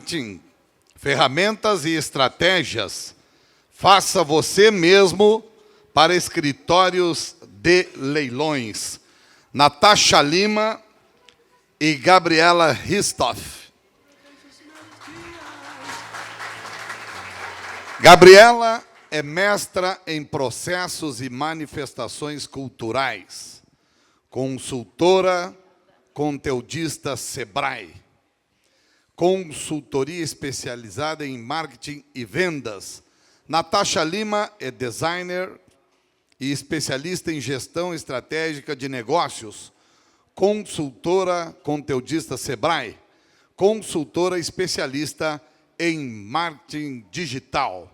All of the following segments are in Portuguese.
marketing, ferramentas e estratégias, faça você mesmo para escritórios de leilões. Natasha Lima e Gabriela Ristoff. Gabriela é mestra em processos e manifestações culturais, consultora, conteudista Sebrae, consultoria especializada em marketing e vendas. Natasha Lima é designer e especialista em gestão estratégica de negócios, consultora, conteudista Sebrae, consultora especialista em marketing digital.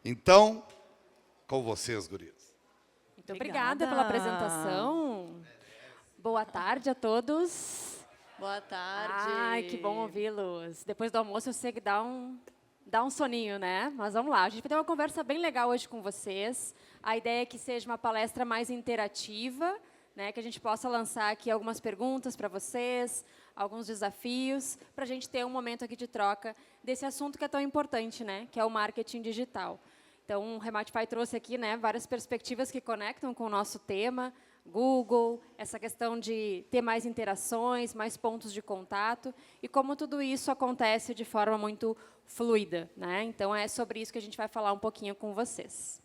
Então, com vocês, gurias. Muito obrigada pela apresentação. Boa tarde a todos. Boa tarde. Ai, que bom ouvi-los. Depois do almoço, eu sei que dá um soninho, né? Mas vamos lá. A gente vai ter uma conversa bem legal hoje com vocês. A ideia é que seja uma palestra mais interativa, né? Que a gente possa lançar aqui algumas perguntas para vocês, alguns desafios, para a gente ter um momento aqui de troca desse assunto que é tão importante, né? Que é o marketing digital. Então, o Rematify trouxe aqui, né, várias perspectivas que conectam com o nosso tema, Google, essa questão de ter mais interações, mais pontos de contato, e como tudo isso acontece de forma muito fluida, né? Então, é sobre isso que a gente vai falar um pouquinho com vocês.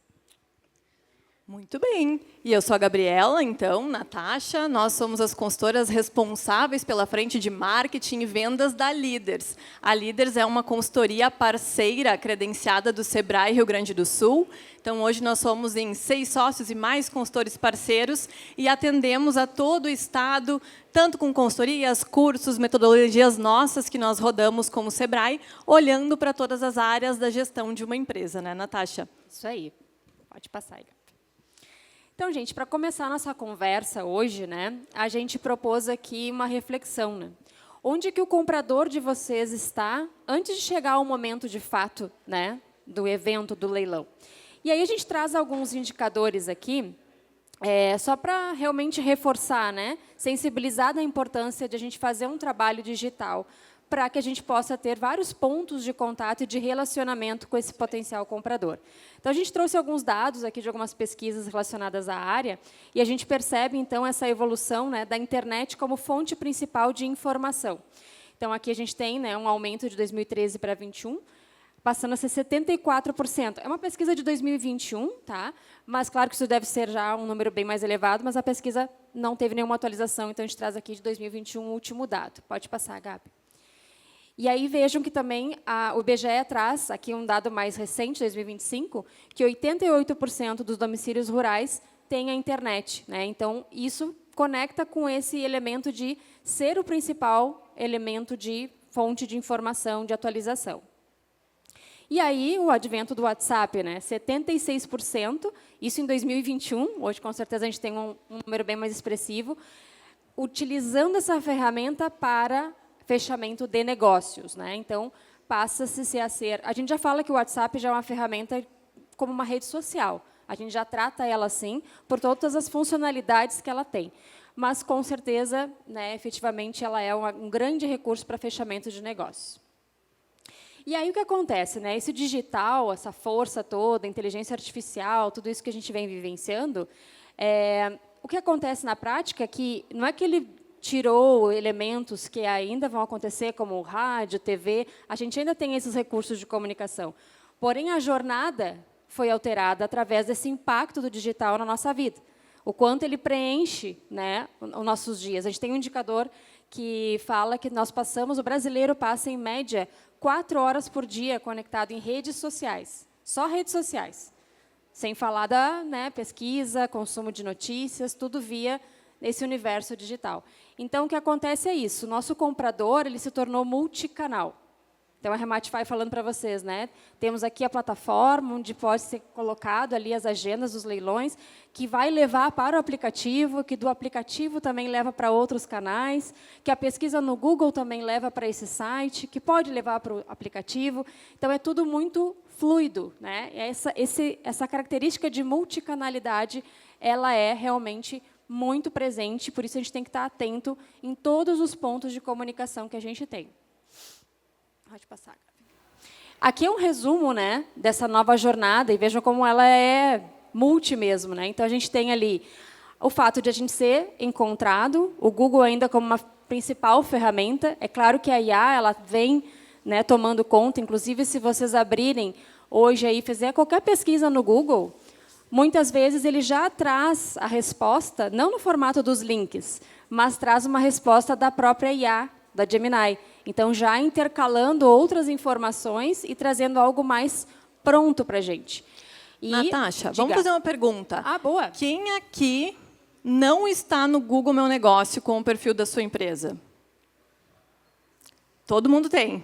Muito bem. E eu sou a Gabriela, então, Natasha. Nós somos as consultoras responsáveis pela frente de marketing e vendas da Líderes. A Líderes é uma consultoria parceira credenciada do Sebrae Rio Grande do Sul. Então, hoje nós somos em 6 sócios e mais consultores parceiros e atendemos a todo o estado, tanto com consultorias, cursos, metodologias nossas que nós rodamos como Sebrae, olhando para todas as áreas da gestão de uma empresa, né, Natasha? Isso aí. Pode passar, Gabi. Então, gente, para começar a nossa conversa hoje, né, a gente propôs aqui uma reflexão, né? Onde que o comprador de vocês está antes de chegar ao momento de fato, né, do evento, do leilão? E aí a gente traz alguns indicadores aqui, só para realmente reforçar, né, sensibilizar da importância de a gente fazer um trabalho digital, para que a gente possa ter vários pontos de contato e de relacionamento com esse potencial comprador. Então, a gente trouxe alguns dados aqui de algumas pesquisas relacionadas à área, e a gente percebe, então, essa evolução, né, da internet como fonte principal de informação. Então, aqui a gente tem, né, um aumento de 2013 para 2021, passando a ser 74%. É uma pesquisa de 2021, tá? Mas, claro que isso deve ser já um número bem mais elevado, mas a pesquisa não teve nenhuma atualização, então a gente traz aqui de 2021 o último dado. Pode passar, Gabi. E aí vejam que também o IBGE traz, aqui um dado mais recente, 2025, que 88% dos domicílios rurais têm a internet, né? Então, isso conecta com esse elemento de ser o principal elemento de fonte de informação, de atualização. E aí, o advento do WhatsApp, né? 76%, isso em 2021, hoje, com certeza, a gente tem um número bem mais expressivo, utilizando essa ferramenta para fechamento de negócios, né? Então, passa-se a ser... A gente já fala que o WhatsApp já é uma ferramenta como uma rede social. A gente já trata ela assim, por todas as funcionalidades que ela tem. Mas, com certeza, né, efetivamente, ela é um grande recurso para fechamento de negócios. E aí, o que acontece? Né? Esse digital, essa força toda, inteligência artificial, tudo isso que a gente vem vivenciando, o que acontece na prática é que não é que ele tirou elementos que ainda vão acontecer, como rádio, TV, a gente ainda tem esses recursos de comunicação. Porém, a jornada foi alterada através desse impacto do digital na nossa vida. O quanto ele preenche, né, os nossos dias. A gente tem um indicador que fala que o brasileiro passa, em média, 4 horas por dia conectado em redes sociais. Só redes sociais. Sem falar da, né, pesquisa, consumo de notícias, tudo via esse universo digital. Então, o que acontece é isso. O nosso comprador ele se tornou multicanal. Então, a Rematify falando para vocês, né? Temos aqui a plataforma, onde pode ser colocado ali as agendas dos leilões, que vai levar para o aplicativo, que do aplicativo também leva para outros canais, que a pesquisa no Google também leva para esse site, que pode levar para o aplicativo. Então, é tudo muito fluido, né? Essa característica de multicanalidade, ela é realmente muito presente, por isso a gente tem que estar atento em todos os pontos de comunicação que a gente tem. Pode passar, Gabi. Aqui é um resumo, né, dessa nova jornada, e vejam como ela é multi mesmo, né? Então, a gente tem ali o fato de a gente ser encontrado, o Google ainda como uma principal ferramenta. É claro que a IA ela vem, né, tomando conta, inclusive se vocês abrirem hoje aí, fizer qualquer pesquisa no Google, muitas vezes ele já traz a resposta, não no formato dos links, mas traz uma resposta da própria IA, da Gemini. Então, já intercalando outras informações e trazendo algo mais pronto para a gente. E, Natasha, vamos fazer uma pergunta. Ah, boa. Quem aqui não está no Google Meu Negócio com o perfil da sua empresa? Todo mundo tem.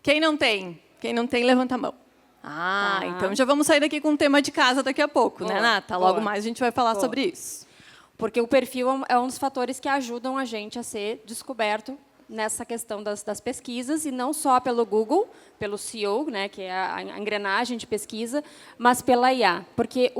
Quem não tem? Quem não tem, levanta a mão. Ah, então já vamos sair daqui com um tema de casa daqui a pouco, né, Nata? Logo mais a gente vai falar sobre isso. Porque o perfil é um dos fatores que ajudam a gente a ser descoberto nessa questão das pesquisas, e não só pelo Google, pelo SEO, né, que é a engrenagem de pesquisa, mas pela IA. Porque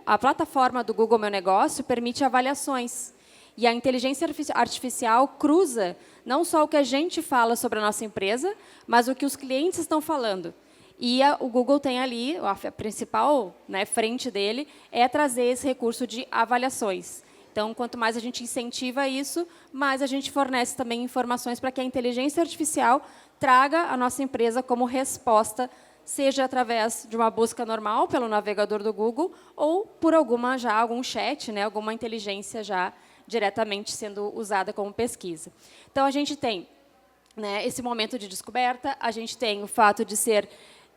a plataforma do Google Meu Negócio permite avaliações. E a inteligência artificial cruza não só o que a gente fala sobre a nossa empresa, mas o que os clientes estão falando. E o Google tem ali, a principal, né, frente dele, é trazer esse recurso de avaliações. Então, quanto mais a gente incentiva isso, mais a gente fornece também informações para que a inteligência artificial traga a nossa empresa como resposta, seja através de uma busca normal pelo navegador do Google ou por algum chat, né, alguma inteligência já diretamente sendo usada como pesquisa. Então, a gente tem, né, esse momento de descoberta, a gente tem o fato de ser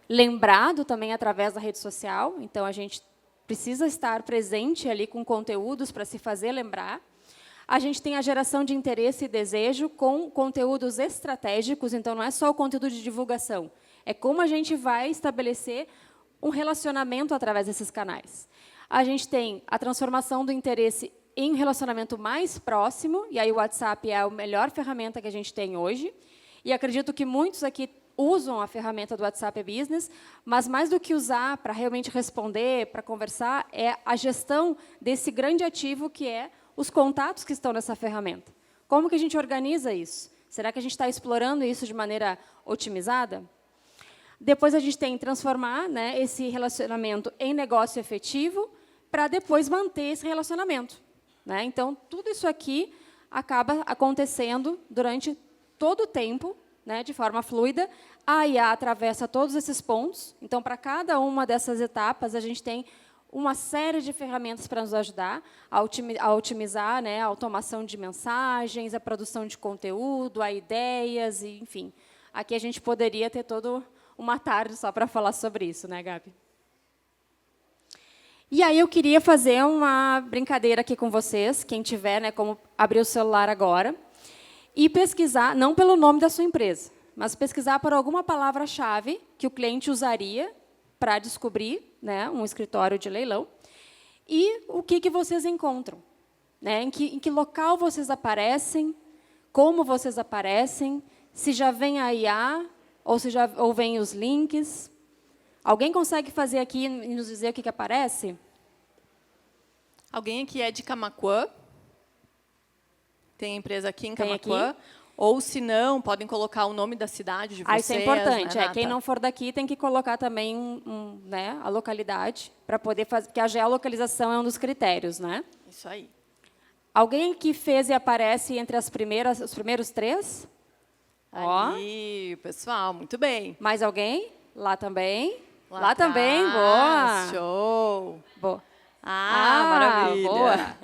lembrado também através da rede social. Então, a gente precisa estar presente ali com conteúdos para se fazer lembrar. A gente tem a geração de interesse e desejo com conteúdos estratégicos. Então, não é só o conteúdo de divulgação. É como a gente vai estabelecer um relacionamento através desses canais. A gente tem a transformação do interesse em um relacionamento mais próximo. E aí o WhatsApp é a melhor ferramenta que a gente tem hoje. E acredito que muitos aqui usam a ferramenta do WhatsApp Business, mas mais do que usar para realmente responder, para conversar, é a gestão desse grande ativo que é os contatos que estão nessa ferramenta. Como que a gente organiza isso? Será que a gente está explorando isso de maneira otimizada? Depois a gente tem transformar, né, esse relacionamento em negócio efetivo para depois manter esse relacionamento, né? Então, tudo isso aqui acaba acontecendo durante todo o tempo, né, de forma fluida. A IA atravessa todos esses pontos. Então, para cada uma dessas etapas, a gente tem uma série de ferramentas para nos ajudar a otimizar, né, a automação de mensagens, a produção de conteúdo, a ideias, e, enfim. Aqui a gente poderia ter toda uma tarde só para falar sobre isso, né, Gabi? E aí eu queria fazer uma brincadeira aqui com vocês, quem tiver, né, como abrir o celular agora, e pesquisar, não pelo nome da sua empresa, mas pesquisar por alguma palavra-chave que o cliente usaria para descobrir, né, um escritório de leilão, e o que vocês encontram, né, em que local vocês aparecem, como vocês aparecem, se já vem a IA ou vem os links. Alguém consegue fazer aqui e nos dizer o que aparece? Alguém aqui é de Camaquã? Tem empresa aqui em Camaquã? Ou, se não, podem colocar o nome da cidade de vocês. Isso é importante. Né, quem não for daqui tem que colocar também né, a localidade, para poder fazer, porque a geolocalização é um dos critérios, né? Isso aí. Alguém que fez e aparece entre os primeiros 3? Ali, pessoal, muito bem. Mais alguém? Lá também? Lá também, boa. Show. Boa. Maravilha. Boa.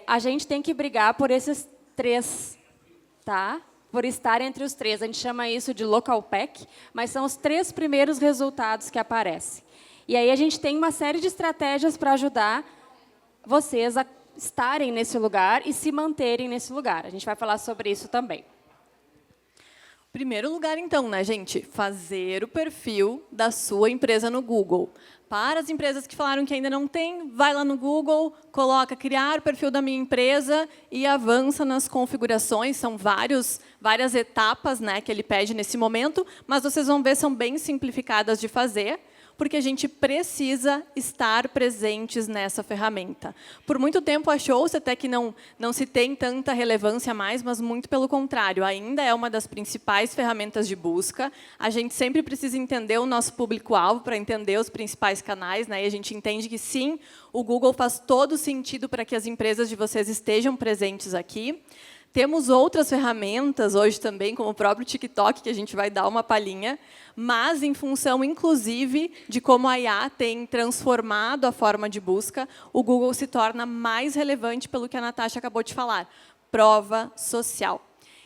A gente tem que brigar por esses 3, tá? Por estar entre os 3. A gente chama isso de local pack, mas são os 3 primeiros resultados que aparecem. E aí a gente tem uma série de estratégias para ajudar vocês a estarem nesse lugar e se manterem nesse lugar. A gente vai falar sobre isso também. Primeiro lugar, então, né, gente? Fazer o perfil da sua empresa no Google. Para as empresas que falaram que ainda não tem, vai lá no Google, coloca criar perfil da minha empresa e avança nas configurações. São várias etapas, né, que ele pede nesse momento, mas vocês vão ver, são bem simplificadas de fazer. porque a gente precisa estar presentes nessa ferramenta. Por muito tempo achou-se até que não se tem tanta relevância mais, mas muito pelo contrário, ainda é uma das principais ferramentas de busca. A gente sempre precisa entender o nosso público-alvo para entender os principais canais, né? E a gente entende que, sim, o Google faz todo sentido para que as empresas de vocês estejam presentes aqui. Temos outras ferramentas hoje também, como o próprio TikTok, que a gente vai dar uma palhinha, mas em função, inclusive, de como a IA tem transformado a forma de busca, o Google se torna mais relevante pelo que a Natasha acabou de falar, prova social.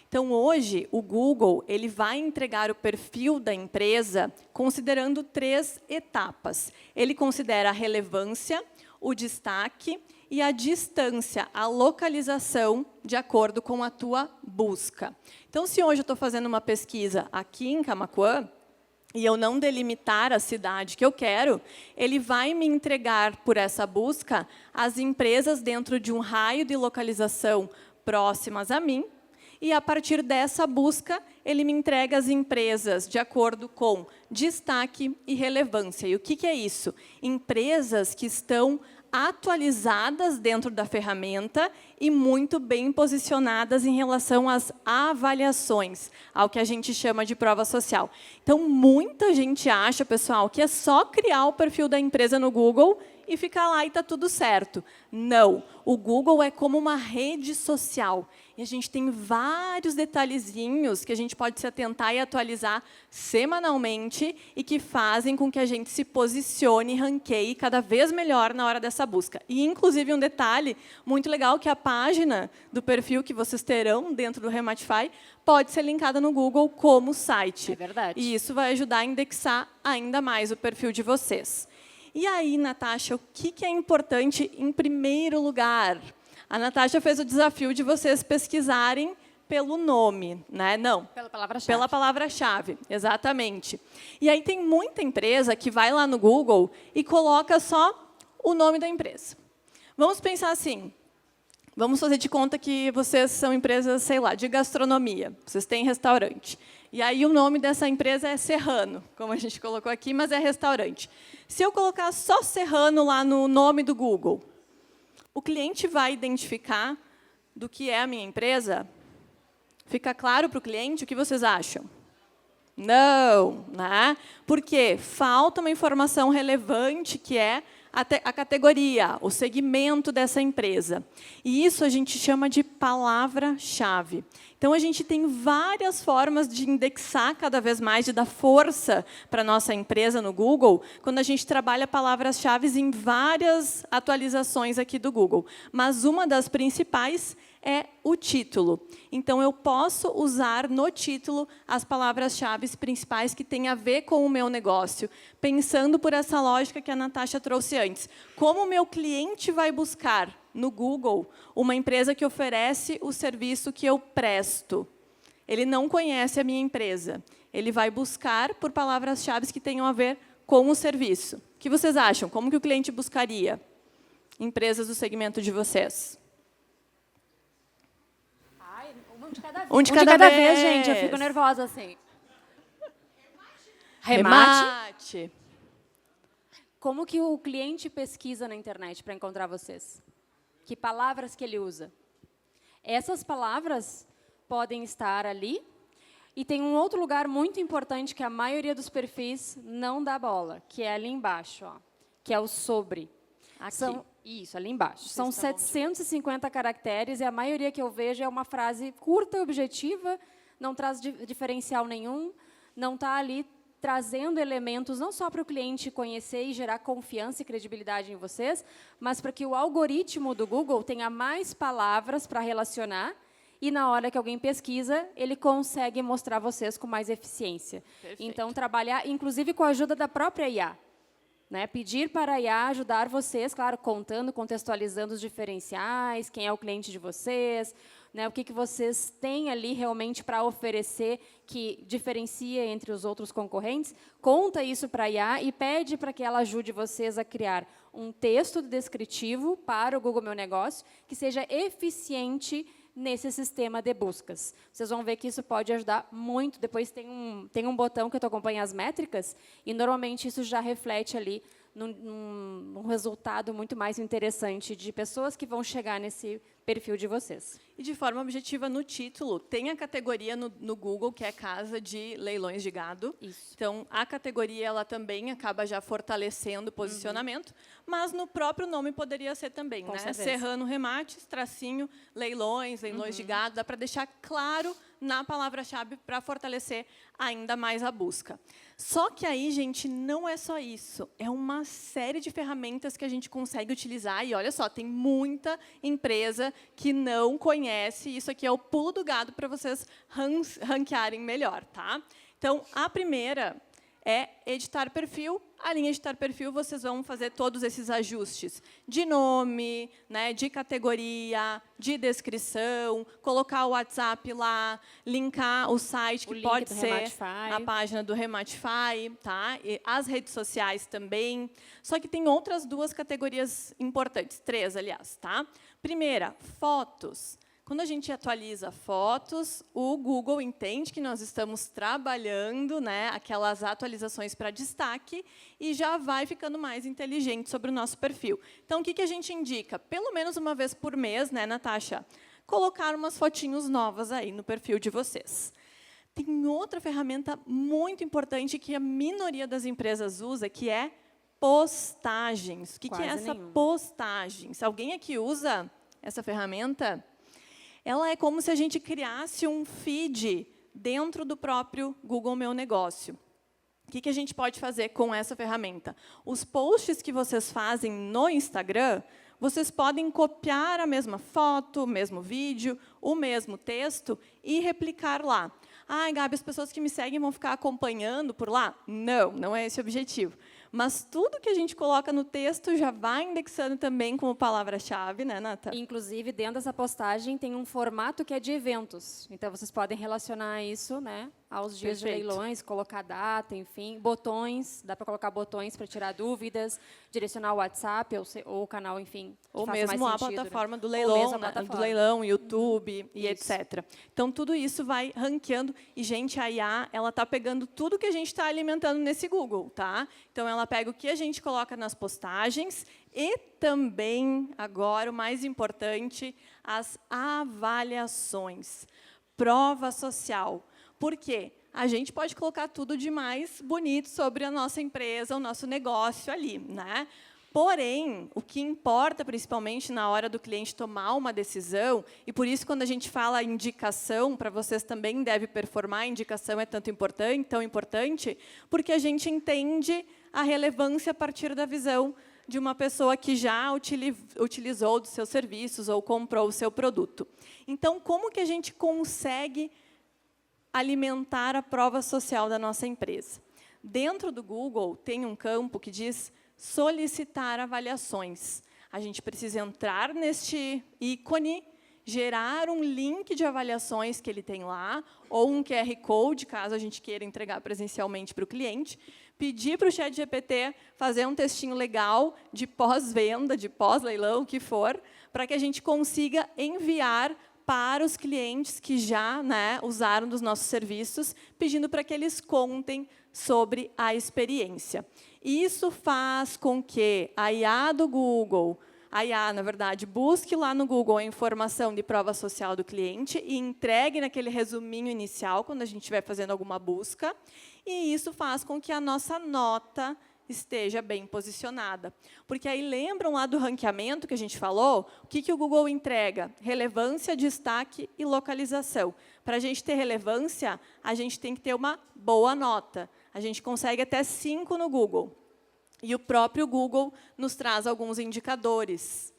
Então, hoje, o Google ele vai entregar o perfil da empresa considerando 3 etapas. Ele considera a relevância, o destaque e a distância, a localização, de acordo com a tua busca. Então, se hoje eu estou fazendo uma pesquisa aqui em Camaquã, e eu não delimitar a cidade que eu quero, ele vai me entregar, por essa busca, as empresas dentro de um raio de localização próximas a mim, e, a partir dessa busca, ele me entrega as empresas de acordo com destaque e relevância. E o que é isso? Empresas que estão atualizadas dentro da ferramenta e muito bem posicionadas em relação às avaliações, ao que a gente chama de prova social. Então, muita gente acha, pessoal, que é só criar o perfil da empresa no Google e ficar lá e está tudo certo. Não, o Google é como uma rede social. E a gente tem vários detalhezinhos que a gente pode se atentar e atualizar semanalmente e que fazem com que a gente se posicione e ranqueie cada vez melhor na hora dessa busca. E, inclusive, um detalhe muito legal, que a página do perfil que vocês terão dentro do Rematify pode ser linkada no Google como site. É verdade. E isso vai ajudar a indexar ainda mais o perfil de vocês. E aí, Natasha, o que é importante em primeiro lugar? A Natasha fez o desafio de vocês pesquisarem pelo nome, né? Não. Pela palavra-chave. Pela palavra-chave, exatamente. E aí tem muita empresa que vai lá no Google e coloca só o nome da empresa. Vamos pensar assim, vamos fazer de conta que vocês são empresas, sei lá, de gastronomia, vocês têm restaurante. E aí o nome dessa empresa é Serrano, como a gente colocou aqui, mas é restaurante. Se eu colocar só Serrano lá no nome do Google, o cliente vai identificar do que é a minha empresa? Fica claro para o cliente o que vocês acham? Não, né? Porque falta uma informação relevante, que é a categoria, o segmento dessa empresa. E isso a gente chama de palavra-chave. Então, a gente tem várias formas de indexar cada vez mais, de dar força para a nossa empresa no Google, quando a gente trabalha palavras-chave em várias atualizações aqui do Google. Mas uma das principais é o título. Então, eu posso usar no título as palavras-chave principais que têm a ver com o meu negócio, pensando por essa lógica que a Natasha trouxe antes. Como o meu cliente vai buscar no Google uma empresa que oferece o serviço que eu presto? Ele não conhece a minha empresa. Ele vai buscar por palavras-chave que tenham a ver com o serviço. O que vocês acham? Como que o cliente buscaria empresas do segmento de vocês? Um de cada vez. Um de cada vez, gente. Eu fico nervosa assim. Remate. Como que o cliente pesquisa na internet para encontrar vocês? Que palavras que ele usa? Essas palavras podem estar ali. E tem um outro lugar muito importante que a maioria dos perfis não dá bola, que é ali embaixo, ó, que é o sobre. Aqui. Isso, ali embaixo. São 750 caracteres e a maioria que eu vejo é uma frase curta e objetiva, não traz diferencial nenhum, não está ali trazendo elementos não só para o cliente conhecer e gerar confiança e credibilidade em vocês, mas para que o algoritmo do Google tenha mais palavras para relacionar e, na hora que alguém pesquisa, ele consegue mostrar vocês com mais eficiência. Perfeito. Então, trabalhar, inclusive, com a ajuda da própria IA. Né, pedir para a IA ajudar vocês, claro, contextualizando os diferenciais, quem é o cliente de vocês, né, o que vocês têm ali realmente para oferecer que diferencia entre os outros concorrentes. Conta isso para a IA e pede para que ela ajude vocês a criar um texto descritivo para o Google Meu Negócio que seja eficiente nesse sistema de buscas. Vocês vão ver que isso pode ajudar muito. Depois tem um botão que tu acompanha as métricas, e normalmente isso já reflete ali num resultado muito mais interessante de pessoas que vão chegar nesse perfil de vocês. E de forma objetiva, no título, tem a categoria no Google, que é Casa de Leilões de Gado. Isso. Então, a categoria ela também acaba já fortalecendo o posicionamento, mas no próprio nome poderia ser também, Com né? certeza. Serrano Remates, tracinho, leilões de gado. Dá para deixar claro na palavra-chave para fortalecer ainda mais a busca. Só que aí, gente, não é só isso. É uma série de ferramentas que a gente consegue utilizar. E olha só, tem muita empresa que não conhece. Isso aqui é o pulo do gado para vocês ranquearem melhor, tá? Então, a primeira é editar perfil. Ali em editar perfil, vocês vão fazer todos esses ajustes de nome, né, de categoria, de descrição, colocar o WhatsApp lá, linkar o site, que pode ser a página do Rematify, tá? E as redes sociais também. Só que tem outras duas categorias importantes, 3, aliás, tá? Primeira, fotos. Quando a gente atualiza fotos, o Google entende que nós estamos trabalhando, né, aquelas atualizações para destaque e já vai ficando mais inteligente sobre o nosso perfil. Então, o que a gente indica? Pelo menos uma vez por mês, né, Natasha? Colocar umas fotinhos novas aí no perfil de vocês. Tem outra ferramenta muito importante que a minoria das empresas usa, que é postagens. O que é essa postagens? Alguém aqui usa essa ferramenta? Ela é como se a gente criasse um feed dentro do próprio Google Meu Negócio. O que a gente pode fazer com essa ferramenta? Os posts que vocês fazem no Instagram, vocês podem copiar a mesma foto, o mesmo vídeo, o mesmo texto e replicar lá. Ai, Gabi, as pessoas que me seguem vão ficar acompanhando por lá? Não, não é esse o objetivo. Mas tudo que a gente coloca no texto já vai indexando também como palavra-chave, né, Nata? Inclusive, dentro dessa postagem, tem um formato que é de eventos. Então, vocês podem relacionar isso, né, aos dias de leilões, colocar data, enfim, botões. Dá para colocar botões para tirar dúvidas, direcionar o WhatsApp ou o canal, enfim. Ou mesmo a plataforma do leilão, YouTube e etc. Então, tudo isso vai ranqueando. E, gente, a IA está pegando tudo que a gente está alimentando nesse Google, tá? Então, ela pega o que a gente coloca nas postagens e também, agora, o mais importante, as avaliações. Prova social. Por quê? A gente pode colocar tudo de mais bonito sobre a nossa empresa, o nosso negócio ali, né? Porém, o que importa, principalmente na hora do cliente tomar uma decisão, e por isso, quando a gente fala indicação, para vocês também deve performar, a indicação é tão importante, porque a gente entende a relevância a partir da visão de uma pessoa que já utilizou dos seus serviços ou comprou o seu produto. Então, como que a gente consegue alimentar a prova social da nossa empresa? Dentro do Google, tem um campo que diz solicitar avaliações. A gente precisa entrar neste ícone, gerar um link de avaliações que ele tem lá, ou um QR Code, caso a gente queira entregar presencialmente para o cliente, pedir para o ChatGPT fazer um textinho legal de pós-venda, de pós-leilão, o que for, para que a gente consiga enviar para os clientes que já, né, usaram dos nossos serviços, pedindo para que eles contem sobre a experiência. Isso faz com que a IA do Google, a IA, na verdade, busque lá no Google a informação de prova social do cliente e entregue naquele resuminho inicial, quando a gente estiver fazendo alguma busca, e isso faz com que a nossa nota esteja bem posicionada. Porque aí lembram lá do ranqueamento que a gente falou? O que o Google entrega? Relevância, destaque e localização. Para a gente ter relevância, a gente tem que ter uma boa nota. A gente consegue até 5 no Google. E o próprio Google nos traz alguns indicadores.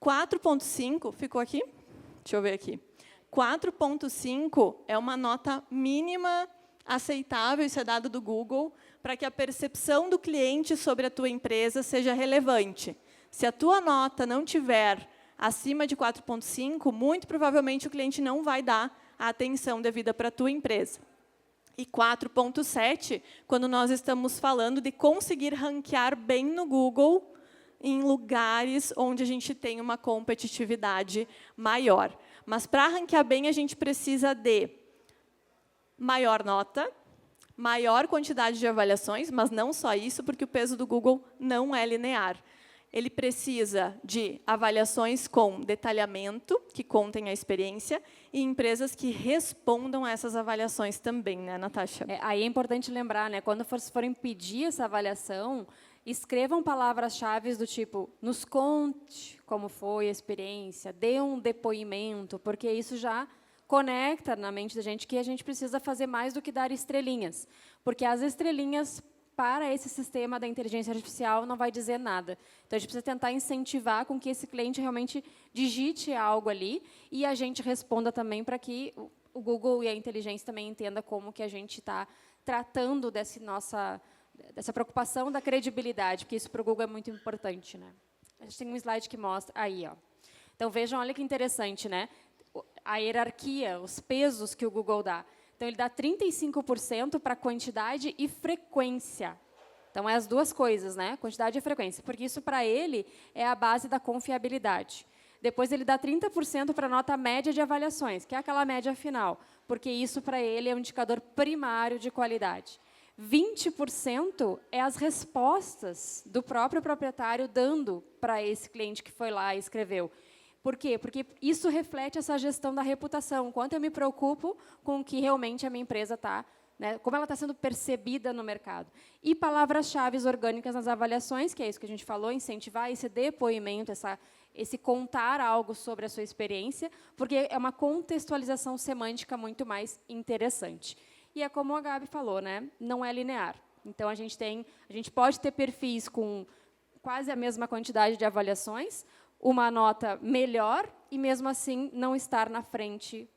4.5, ficou aqui? Deixa eu ver aqui. 4.5 é uma nota mínima aceitável, isso é dado do Google, para que a percepção do cliente sobre a tua empresa seja relevante. Se a tua nota não tiver acima de 4.5, muito provavelmente o cliente não vai dar a atenção devida para a tua empresa. E 4.7, quando nós estamos falando de conseguir ranquear bem no Google em lugares onde a gente tem uma competitividade maior. Mas, para ranquear bem, a gente precisa de maior nota, maior quantidade de avaliações, mas não só isso, porque o peso do Google não é linear. Ele precisa de avaliações com detalhamento, que contem a experiência, e empresas que respondam a essas avaliações também, né, Natasha? Aí é importante lembrar, né, quando forem pedir essa avaliação, escrevam palavras-chave do tipo, nos conte como foi a experiência, dê um depoimento, porque isso já conecta na mente da gente que a gente precisa fazer mais do que dar estrelinhas, porque as estrelinhas para esse sistema da inteligência artificial não vai dizer nada. Então, a gente precisa tentar incentivar com que esse cliente realmente digite algo ali e a gente responda também para que o Google e a inteligência também entenda como que a gente está tratando dessa preocupação da credibilidade, porque isso para o Google é muito importante, né? A gente tem um slide que mostra aí, ó. Então vejam, olha que interessante, né? A hierarquia, os pesos que o Google dá. Então ele dá 35% para quantidade e frequência. Então é as duas coisas, né? Quantidade e frequência, porque isso para ele é a base da confiabilidade. Depois ele dá 30% para a nota média de avaliações, que é aquela média final, porque isso para ele é um indicador primário de qualidade. 20% é as respostas do próprio proprietário dando para esse cliente que foi lá e escreveu. Por quê? Porque isso reflete essa gestão da reputação. Quanto eu me preocupo com o que realmente a minha empresa está, né, como ela está sendo percebida no mercado. E palavras-chave orgânicas nas avaliações, que é isso que a gente falou, incentivar esse depoimento, esse contar algo sobre a sua experiência, porque é uma contextualização semântica muito mais interessante. E é como a Gabi falou, né? Não é linear. Então, a gente pode ter perfis com quase a mesma quantidade de avaliações, uma nota melhor e, mesmo assim, não estar na frente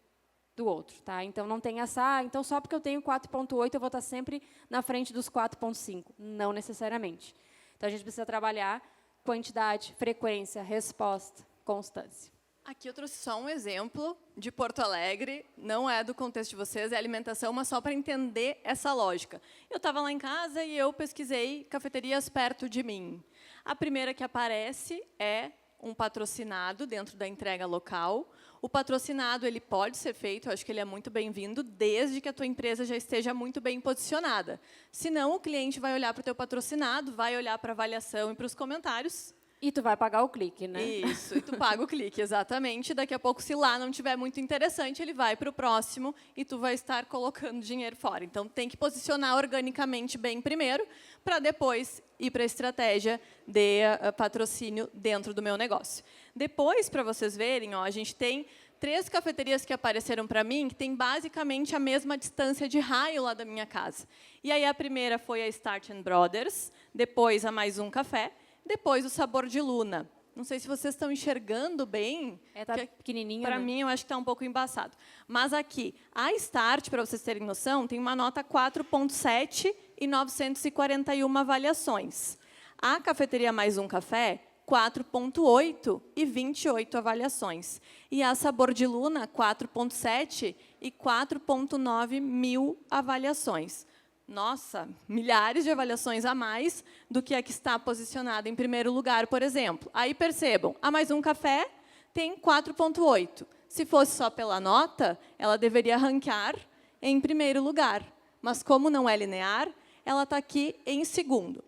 do outro. Tá? Então, não tem essa... então, só porque eu tenho 4,8, eu vou estar sempre na frente dos 4,5. Não necessariamente. Então, a gente precisa trabalhar quantidade, frequência, resposta, constância. Aqui eu trouxe só um exemplo de Porto Alegre, não é do contexto de vocês, é alimentação, mas só para entender essa lógica. Eu estava lá em casa e eu pesquisei cafeterias perto de mim. A primeira que aparece é um patrocinado dentro da entrega local. O patrocinado ele pode ser feito, eu acho que ele é muito bem-vindo, desde que a tua empresa já esteja muito bem posicionada. Senão, o cliente vai olhar para o teu patrocinado, vai olhar para a avaliação e para os comentários. E tu vai pagar o clique, né? Isso, e tu paga o clique, exatamente. Daqui a pouco, se lá não tiver muito interessante, ele vai para o próximo e tu vai estar colocando dinheiro fora. Então, tem que posicionar organicamente bem primeiro, para depois ir para a estratégia de patrocínio dentro do meu negócio. Depois, para vocês verem, ó, a gente tem 3 cafeterias que apareceram para mim, que tem basicamente a mesma distância de raio lá da minha casa. E aí, a primeira foi a Start & Brothers, depois a Mais Um Café, depois o Sabor de Luna. Não sei se vocês estão enxergando bem. Tá pequenininho, para né? mim, eu acho que está um pouco embaçado. Mas aqui, a Start, para vocês terem noção, tem uma nota 4,7 e 941 avaliações. A Cafeteria Mais Um Café, 4,8 e 28 avaliações. E a Sabor de Luna, 4,7 e 4,9 mil avaliações. Nossa, milhares de avaliações a mais do que a que está posicionada em primeiro lugar, por exemplo. Aí percebam, a Mais Um Café tem 4,8. Se fosse só pela nota, ela deveria ranquear em primeiro lugar. Mas como não é linear, ela está aqui em segundo.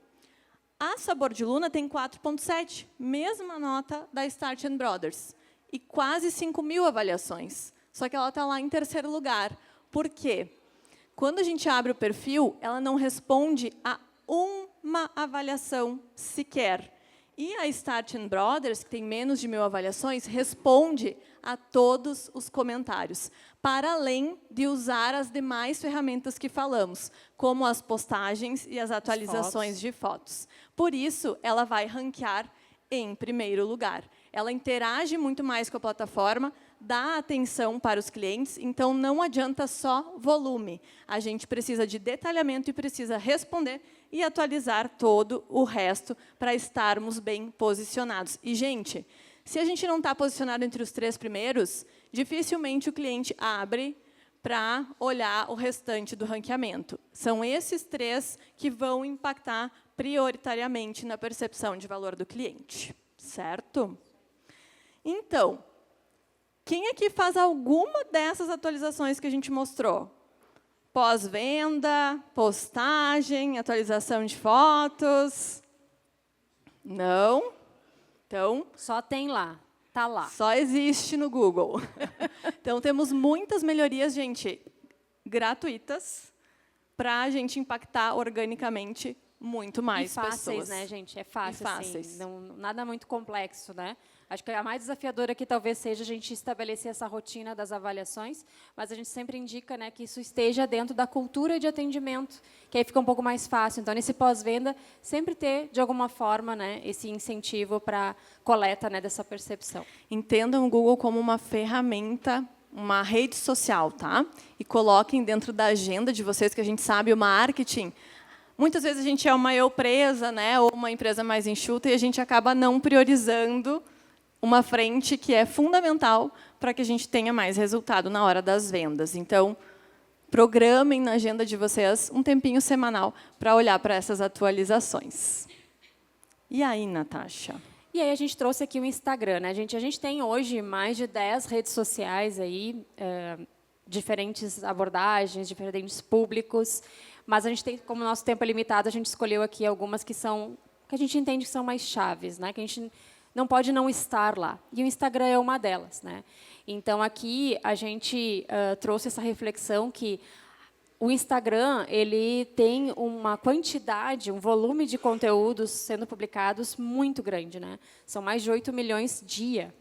A Sabor de Luna tem 4,7, mesma nota da Start & Brothers. E quase 5 mil avaliações. Só que ela está lá em terceiro lugar. Por quê? Quando a gente abre o perfil, ela não responde a uma avaliação sequer. E a Start & Brothers, que tem menos de 1.000 avaliações, responde a todos os comentários, para além de usar as demais ferramentas que falamos, como as postagens e as atualizações de fotos. Por isso, ela vai ranquear em primeiro lugar. Ela interage muito mais com a plataforma, dá atenção para os clientes, então não adianta só volume. A gente precisa de detalhamento e precisa responder e atualizar todo o resto para estarmos bem posicionados. E, gente, se a gente não está posicionado entre os 3 primeiros, dificilmente o cliente abre para olhar o restante do ranqueamento. São esses 3 que vão impactar prioritariamente na percepção de valor do cliente. Certo? Então, Quem aqui faz alguma dessas atualizações que a gente mostrou? Pós-venda, postagem, atualização de fotos? Não? Então, Só tem lá, tá lá. só existe no Google. Então, temos muitas melhorias, gente, gratuitas, para a gente impactar organicamente muito mais e fáceis, pessoas. né, gente? É fácil, E fáceis. assim. Não, nada muito complexo, né? Acho que a mais desafiadora aqui talvez seja a gente estabelecer essa rotina das avaliações, mas a gente sempre indica, né, que isso esteja dentro da cultura de atendimento, que aí fica um pouco mais fácil. Então, nesse pós-venda, sempre ter, de alguma forma, né, esse incentivo para coleta, né, dessa percepção. Entendam o Google como uma ferramenta, uma rede social, tá? E coloquem dentro da agenda de vocês, que a gente sabe, o marketing, muitas vezes a gente é uma empresa, né, ou uma empresa mais enxuta, e a gente acaba não priorizando uma frente que é fundamental para que a gente tenha mais resultado na hora das vendas. Então, programem na agenda de vocês um tempinho semanal para olhar para essas atualizações. E aí, Natasha? E aí a gente trouxe aqui o Instagram, né, gente? A gente tem hoje mais de 10 redes sociais aí, diferentes abordagens, diferentes públicos, mas a gente tem, como o nosso tempo é limitado, a gente escolheu aqui algumas que a gente entende que são mais chaves, né? Que a gente não pode não estar lá. E o Instagram é uma delas, né? Então, aqui, a gente trouxe essa reflexão que o Instagram ele tem uma quantidade, um volume de conteúdos sendo publicados muito grande, né? São mais de 8 milhões dia.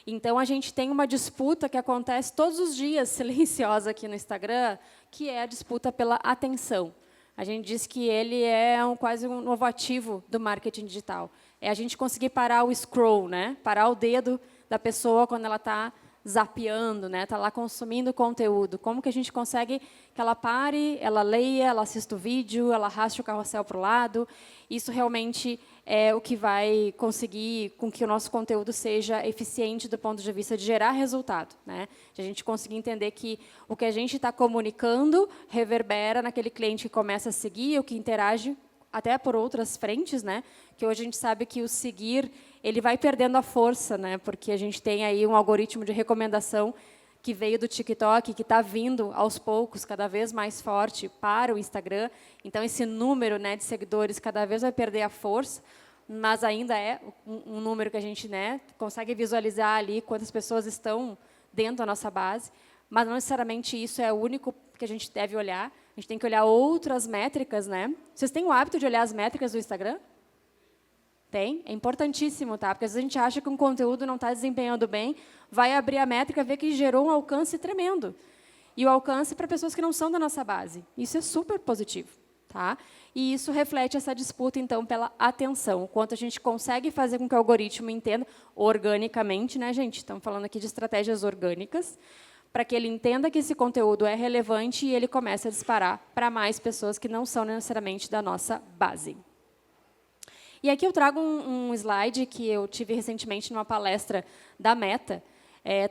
Então, a gente tem uma disputa que acontece todos os dias, silenciosa aqui no Instagram, que é a disputa pela atenção. A gente diz que ele é quase um novo ativo do marketing digital. É a gente conseguir parar o scroll, né? Parar o dedo da pessoa quando ela está zapeando, né? Está lá consumindo conteúdo. Como que a gente consegue que ela pare, ela leia, ela assista o vídeo, ela arraste o carrossel para o lado? Isso realmente é o que vai conseguir com que o nosso conteúdo seja eficiente do ponto de vista de gerar resultado, né? De a gente conseguir entender que o que a gente está comunicando reverbera naquele cliente que começa a seguir, ou que interage até por outras frentes, né? Que hoje a gente sabe que o seguir ele vai perdendo a força, né? Porque a gente tem aí um algoritmo de recomendação que veio do TikTok, que está vindo aos poucos, cada vez mais forte para o Instagram. Então, esse número, né, de seguidores cada vez vai perder a força, mas ainda é um número que a gente, né, consegue visualizar ali quantas pessoas estão dentro da nossa base, mas não necessariamente isso é o único que a gente deve olhar. A gente tem que olhar outras métricas, né? Vocês têm o hábito de olhar as métricas do Instagram? Tem? É importantíssimo, tá? Porque às vezes a gente acha que um conteúdo não está desempenhando bem, vai abrir a métrica, ver que gerou um alcance tremendo. E o alcance para pessoas que não são da nossa base. Isso é super positivo, tá? E isso reflete essa disputa, então, pela atenção. O quanto a gente consegue fazer com que o algoritmo entenda organicamente, né, gente? Estamos falando aqui de estratégias orgânicas, para que ele entenda que esse conteúdo é relevante e ele comece a disparar para mais pessoas que não são necessariamente da nossa base. E aqui eu trago um slide que eu tive recentemente numa palestra da Meta,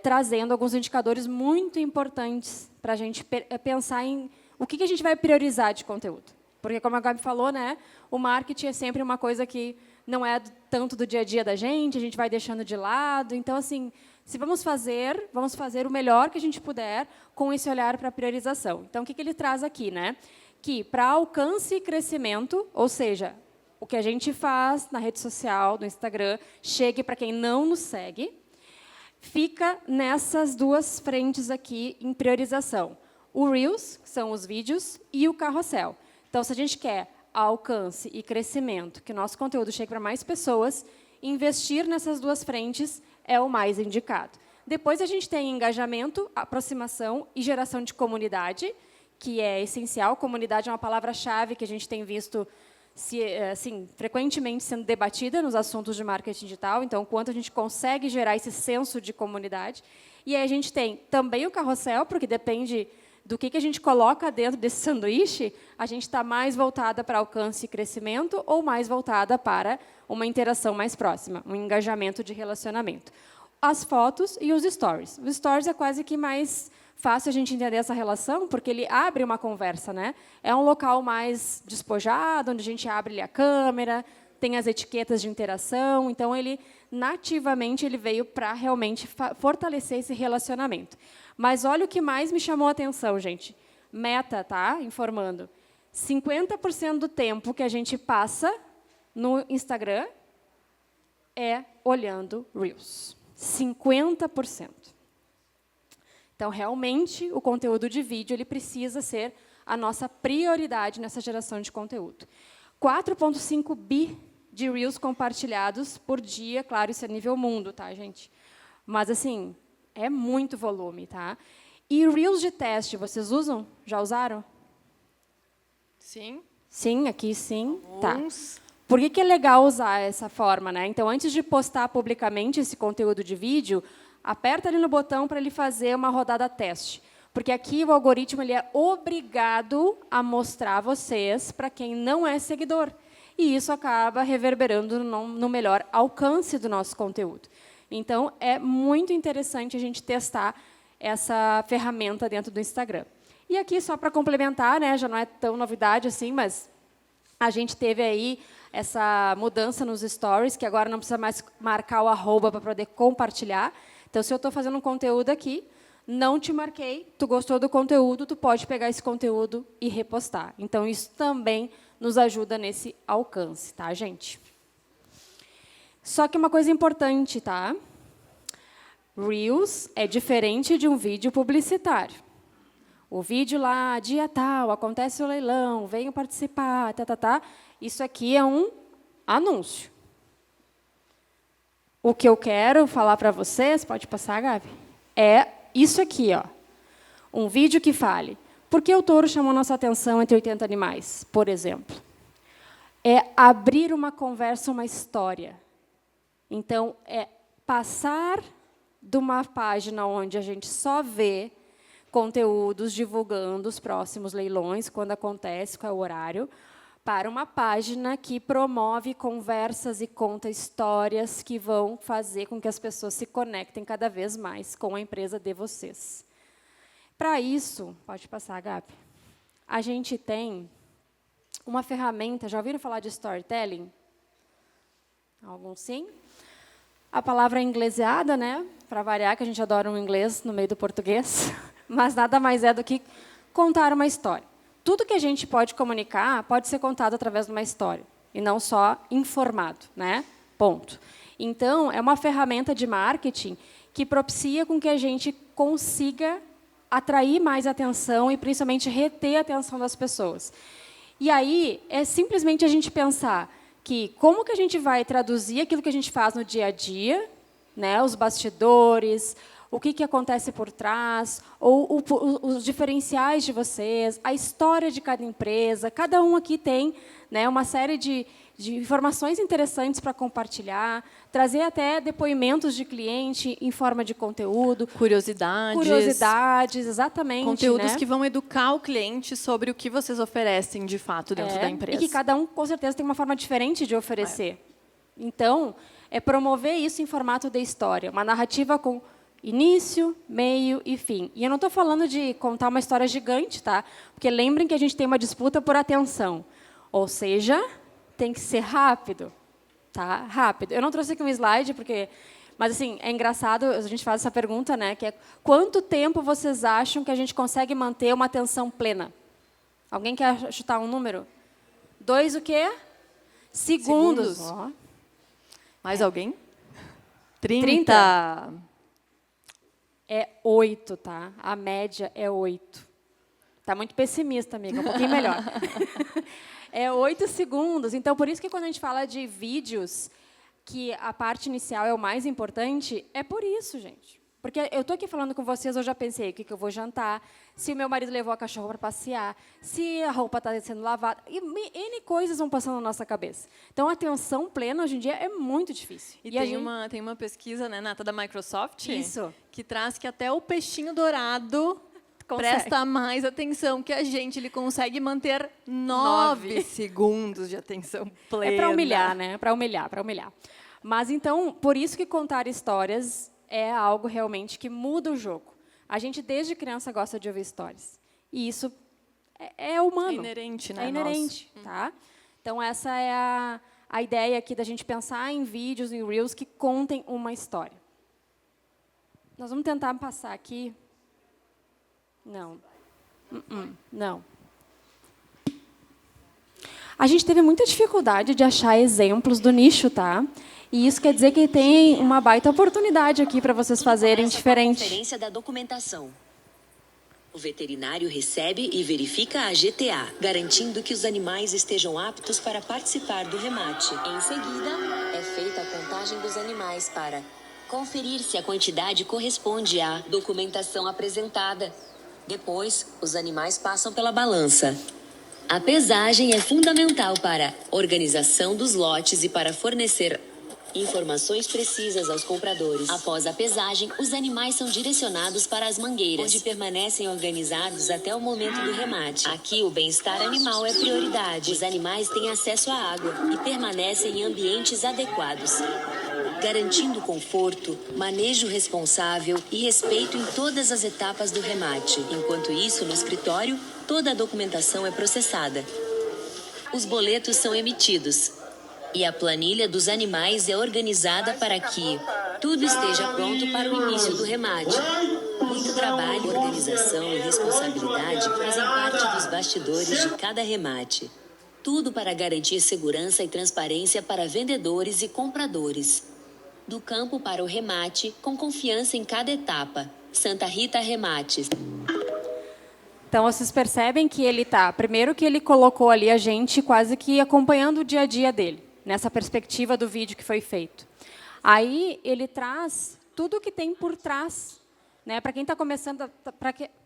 trazendo alguns indicadores muito importantes para a gente pensar em o que a gente vai priorizar de conteúdo. Porque, como a Gabi falou, né, o marketing é sempre uma coisa que não é tanto do dia a dia da gente, a gente vai deixando de lado. Então, assim, se vamos fazer o melhor que a gente puder com esse olhar para a priorização. Então, o que ele traz aqui? Né? Que, para alcance e crescimento, ou seja, o que a gente faz na rede social, no Instagram, chegue para quem não nos segue, fica nessas duas frentes aqui em priorização. O Reels, que são os vídeos, e o carrossel. Então, se a gente quer alcance e crescimento, que o nosso conteúdo chegue para mais pessoas, investir nessas duas frentes é o mais indicado. Depois, a gente tem engajamento, aproximação e geração de comunidade, que é essencial. Comunidade é uma palavra-chave que a gente tem visto assim, frequentemente sendo debatida nos assuntos de marketing digital. Então, quanto a gente consegue gerar esse senso de comunidade. E aí a gente tem também o carrossel, porque depende do que a gente coloca dentro desse sanduíche, a gente está mais voltada para alcance e crescimento ou mais voltada para uma interação mais próxima, um engajamento de relacionamento. As fotos e os stories. Os stories é quase que mais fácil a gente entender essa relação, porque ele abre uma conversa, né? É um local mais despojado, onde a gente abre ali a câmera, tem as etiquetas de interação. Então, ele nativamente ele veio para realmente fortalecer esse relacionamento. Mas olha o que mais me chamou a atenção, gente. Meta, tá? Informando. 50% do tempo que a gente passa no Instagram é olhando Reels. 50%. Então, realmente, o conteúdo de vídeo ele precisa ser a nossa prioridade nessa geração de conteúdo. 4,5 bi de Reels compartilhados por dia, claro, isso é nível mundo, tá, gente? Mas, assim, é muito volume, tá? E Reels de teste, vocês usam? Já usaram? Sim. Sim, aqui sim. Alguns. Tá. Por que é legal usar essa forma, né? Então, antes de postar publicamente esse conteúdo de vídeo, aperta ali no botão para ele fazer uma rodada teste. Porque aqui o algoritmo ele é obrigado a mostrar a vocês para quem não é seguidor. E isso acaba reverberando no melhor alcance do nosso conteúdo. Então, é muito interessante a gente testar essa ferramenta dentro do Instagram. E aqui, só para complementar, né, já não é tão novidade assim, mas a gente teve aí essa mudança nos stories, que agora não precisa mais marcar o arroba para poder compartilhar. Então, se eu estou fazendo um conteúdo aqui, não te marquei, tu gostou do conteúdo, tu pode pegar esse conteúdo e repostar. Então, isso também nos ajuda nesse alcance, tá, gente? Só que uma coisa importante, tá? Reels é diferente de um vídeo publicitário. O vídeo lá, dia tal, acontece o leilão, venham participar, isso aqui é um anúncio. O que eu quero falar para vocês, pode passar, Gabi, é isso aqui, ó. Um vídeo que fale. Por que o touro chamou nossa atenção entre 80 animais, por exemplo? É abrir uma conversa, uma história. Então, é passar de uma página onde a gente só vê conteúdos divulgando os próximos leilões, quando acontece, qual é o horário, para uma página que promove conversas e conta histórias que vão fazer com que as pessoas se conectem cada vez mais com a empresa de vocês. Para isso, pode passar, Gabi, a gente tem uma ferramenta, já ouviram falar de storytelling? Alguns sim? A palavra é inglesiada, né? Para variar, que a gente adora um inglês no meio do português, mas nada mais é do que contar uma história. Tudo que a gente pode comunicar pode ser contado através de uma história, e não só informado, né? Ponto. Então, é uma ferramenta de marketing que propicia com que a gente consiga atrair mais atenção e, principalmente, reter a atenção das pessoas. E aí, é simplesmente a gente pensar que como que a gente vai traduzir aquilo que a gente faz no dia a dia, né? Os bastidores, o que acontece por trás, ou os diferenciais de vocês, a história de cada empresa. Cada um aqui tem, né, uma série de informações interessantes para compartilhar, trazer até depoimentos de cliente em forma de conteúdo. Curiosidades, exatamente. Conteúdos, né? que vão educar o cliente sobre o que vocês oferecem, de fato, dentro da empresa. E que cada um, com certeza, tem uma forma diferente de oferecer. Então, é promover isso em formato de história, uma narrativa com início, meio e fim. E eu não estou falando de contar uma história gigante, tá? Porque lembrem que a gente tem uma disputa por atenção. Ou seja, tem que ser rápido, tá? Rápido. Eu não trouxe aqui um slide, porque... Mas, assim, é engraçado, a gente faz essa pergunta, né? Que é, quanto tempo vocês acham que a gente consegue manter uma atenção plena? Alguém quer chutar um número? 2 o quê? Segundos. Ó. Mais alguém? 30. É 8, tá? A média é 8. Está muito pessimista, amiga, um pouquinho melhor. É 8 segundos. Então, por isso que quando a gente fala de vídeos, que a parte inicial é o mais importante, é por isso, gente. Porque eu estou aqui falando com vocês, eu já pensei o que eu vou jantar, se o meu marido levou a cachorra para passear, se a roupa está sendo lavada. E N coisas vão passando na nossa cabeça. Então, a atenção plena, hoje em dia, é muito difícil. E tem uma pesquisa, né, Nata, da Microsoft, isso, que traz que até o peixinho dourado presta mais atenção que a gente. Ele consegue manter 9 segundos de atenção plena. É para humilhar, né? Para humilhar. Mas, então, por isso que contar histórias é algo realmente que muda o jogo. A gente, desde criança, gosta de ouvir histórias. E isso é humano. É inerente, né? É inerente, tá? Então, essa é a a ideia aqui da gente pensar em vídeos, em Reels, que contem uma história. Nós vamos tentar passar aqui. Não. Não. A gente teve muita dificuldade de achar exemplos do nicho, tá? E isso quer dizer que tem uma baita oportunidade aqui para vocês fazerem diferente. Conferência da documentação. O veterinário recebe e verifica a GTA, garantindo que os animais estejam aptos para participar do remate. Em seguida, é feita a contagem dos animais para conferir se a quantidade corresponde à documentação apresentada. Depois, os animais passam pela balança. A pesagem é fundamental para a organização dos lotes e para fornecer informações precisas aos compradores. Após a pesagem, os animais são direcionados para as mangueiras, onde permanecem organizados até o momento do remate. Aqui, o bem-estar animal é prioridade. Os animais têm acesso à água e permanecem em ambientes adequados, garantindo conforto, manejo responsável e respeito em todas as etapas do remate. Enquanto isso, no escritório, toda a documentação é processada. Os boletos são emitidos e a planilha dos animais é organizada para que tudo esteja pronto para o início do remate. Muito trabalho, organização e responsabilidade fazem parte dos bastidores de cada remate. Tudo para garantir segurança e transparência para vendedores e compradores. Do campo para o remate, com confiança em cada etapa. Santa Rita Remates. Então, vocês percebem que ele está... Primeiro que ele colocou ali a gente quase que acompanhando o dia a dia dele, nessa perspectiva do vídeo que foi feito. Aí, ele traz tudo o que tem por trás, né? Para quem está começando,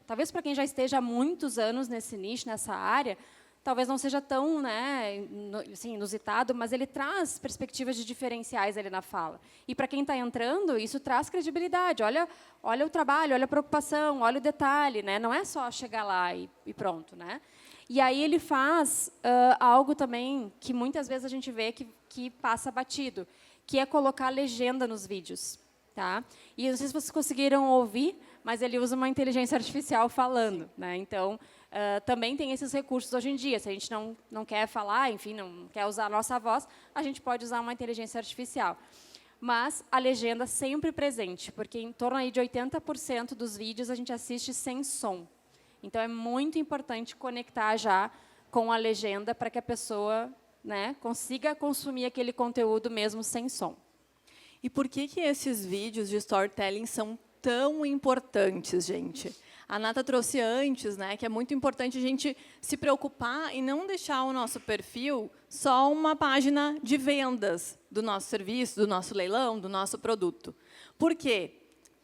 talvez para quem já esteja há muitos anos nesse nicho, nessa área, talvez não seja tão, né, assim, inusitado, mas ele traz perspectivas de diferenciais ali na fala. E para quem está entrando, isso traz credibilidade. Olha o trabalho, olha a preocupação, olha o detalhe, né? Não é só chegar lá e pronto, né? E aí ele faz algo também que muitas vezes a gente vê que passa batido, que é colocar legenda nos vídeos, tá? E não sei se vocês conseguiram ouvir, mas ele usa uma inteligência artificial falando, né? Então, também tem esses recursos hoje em dia. Se a gente não quer falar, enfim, não quer usar a nossa voz, a gente pode usar uma inteligência artificial. Mas a legenda sempre presente, porque em torno aí de 80% dos vídeos a gente assiste sem som. Então, é muito importante conectar já com a legenda para que a pessoa, né, consiga consumir aquele conteúdo mesmo sem som. E por que esses vídeos de storytelling são tão importantes, gente? A Nata trouxe antes, né, que é muito importante a gente se preocupar e não deixar o nosso perfil só uma página de vendas do nosso serviço, do nosso leilão, do nosso produto. Por quê?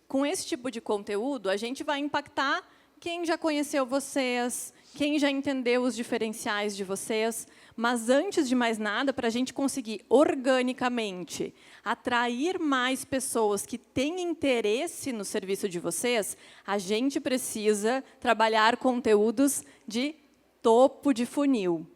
Com esse tipo de conteúdo, a gente vai impactar quem já conheceu vocês, quem já entendeu os diferenciais de vocês. Mas, antes de mais nada, para a gente conseguir organicamente atrair mais pessoas que têm interesse no serviço de vocês, a gente precisa trabalhar conteúdos de topo de funil.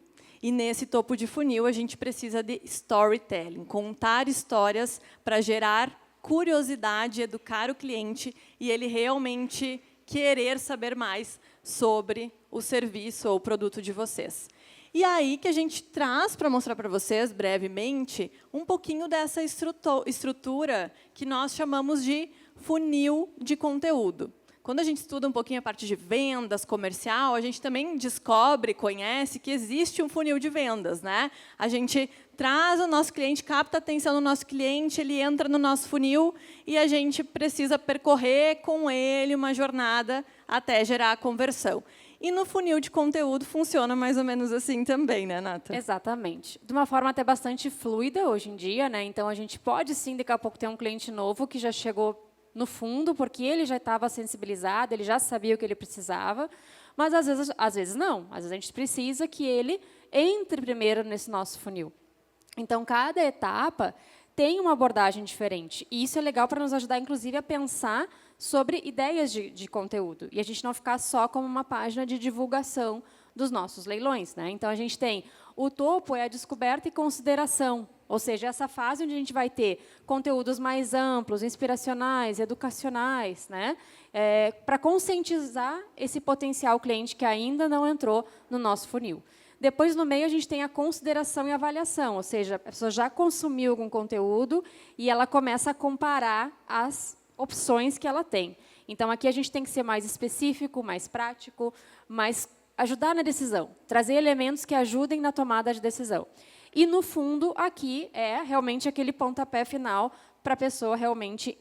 E, nesse topo de funil, a gente precisa de storytelling, contar histórias para gerar curiosidade, educar o cliente e ele realmente querer saber mais sobre o serviço ou o produto de vocês. E aí que a gente traz para mostrar para vocês, brevemente, um pouquinho dessa estrutura que nós chamamos de funil de conteúdo. Quando a gente estuda um pouquinho a parte de vendas, comercial, a gente também descobre, conhece que existe um funil de vendas, né? A gente traz o nosso cliente, capta a atenção do nosso cliente, ele entra no nosso funil e a gente precisa percorrer com ele uma jornada até gerar a conversão. E no funil de conteúdo funciona mais ou menos assim também, né, Nata? Exatamente. De uma forma até bastante fluida hoje em dia, né? Então, a gente pode, sim, daqui a pouco ter um cliente novo que já chegou no fundo, porque ele já estava sensibilizado, ele já sabia o que ele precisava, mas, às vezes não. Às vezes, a gente precisa que ele entre primeiro nesse nosso funil. Então, cada etapa tem uma abordagem diferente. E isso é legal para nos ajudar, inclusive, a pensar sobre ideias de conteúdo. E a gente não ficar só como uma página de divulgação dos nossos leilões, né? Então, a gente tem o topo, é a descoberta e consideração. Ou seja, essa fase onde a gente vai ter conteúdos mais amplos, inspiracionais, educacionais, né? Para conscientizar esse potencial cliente que ainda não entrou no nosso funil. Depois, no meio, a gente tem a consideração e avaliação, ou seja, a pessoa já consumiu algum conteúdo e ela começa a comparar as opções que ela tem. Então, aqui a gente tem que ser mais específico, mais prático, mais ajudar na decisão, trazer elementos que ajudem na tomada de decisão. E, no fundo, aqui é realmente aquele pontapé final para a pessoa realmente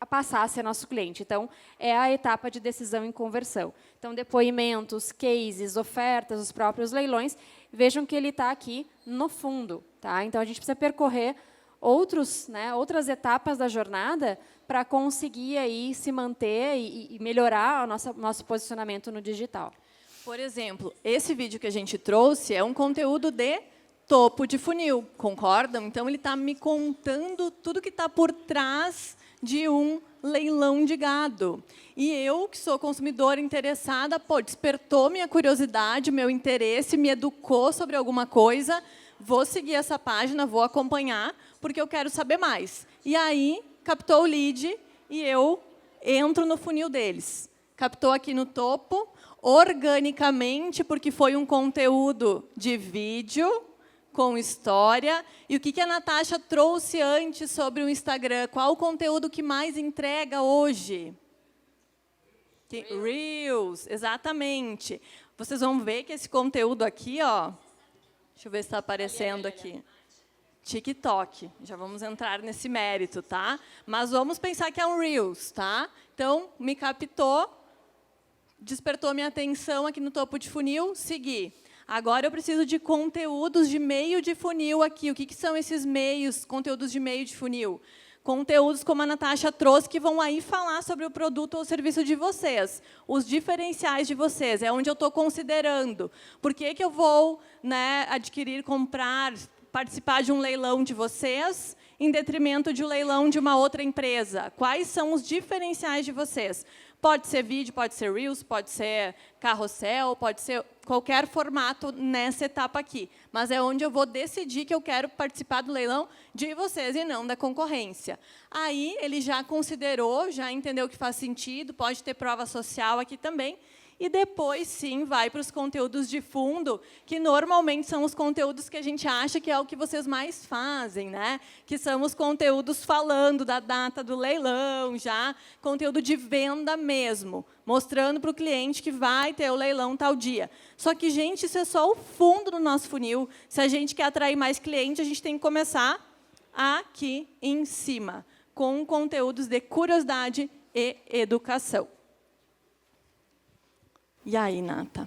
passar a ser nosso cliente. Então, é a etapa de decisão em conversão. Então, depoimentos, cases, ofertas, os próprios leilões, vejam que ele está aqui no fundo. Tá? Então, a gente precisa percorrer outras etapas da jornada para conseguir aí se manter e melhorar o nosso posicionamento no digital. Por exemplo, esse vídeo que a gente trouxe é um conteúdo de topo de funil, concordam? Então, ele está me contando tudo que está por trás de um leilão de gado. E eu, que sou consumidora interessada, despertou minha curiosidade, meu interesse, me educou sobre alguma coisa, vou seguir essa página, vou acompanhar, porque eu quero saber mais. E aí, captou o lead e eu entro no funil deles. Captou aqui no topo, organicamente, porque foi um conteúdo de vídeo, com história. E o que a Natasha trouxe antes sobre o Instagram? Qual o conteúdo que mais entrega hoje? Reels, exatamente. Vocês vão ver que esse conteúdo aqui, ó, deixa eu ver se está aparecendo aqui. TikTok. Já vamos entrar nesse mérito, tá? Mas vamos pensar que é um Reels, tá? Então, me captou, despertou minha atenção aqui no topo de funil, segui. Agora eu preciso de conteúdos de meio de funil aqui. O que são esses meios, conteúdos de meio de funil? Conteúdos, como a Natasha trouxe, que vão aí falar sobre o produto ou serviço de vocês. Os diferenciais de vocês, é onde eu estou considerando. Por que eu vou, né, adquirir, comprar, participar de um leilão de vocês, em detrimento de um leilão de uma outra empresa? Quais são os diferenciais de vocês? Pode ser vídeo, pode ser Reels, pode ser carrossel, pode ser qualquer formato nessa etapa aqui. Mas é onde eu vou decidir que eu quero participar do leilão de vocês e não da concorrência. Aí, ele já considerou, já entendeu que faz sentido, pode ter prova social aqui também. E depois, sim, vai para os conteúdos de fundo, que normalmente são os conteúdos que a gente acha que é o que vocês mais fazem, né? Que são os conteúdos falando da data do leilão, já conteúdo de venda mesmo, mostrando para o cliente que vai ter o leilão tal dia. Só que, gente, isso é só o fundo do nosso funil. Se a gente quer atrair mais cliente, a gente tem que começar aqui em cima, com conteúdos de curiosidade e educação. E aí, Nata?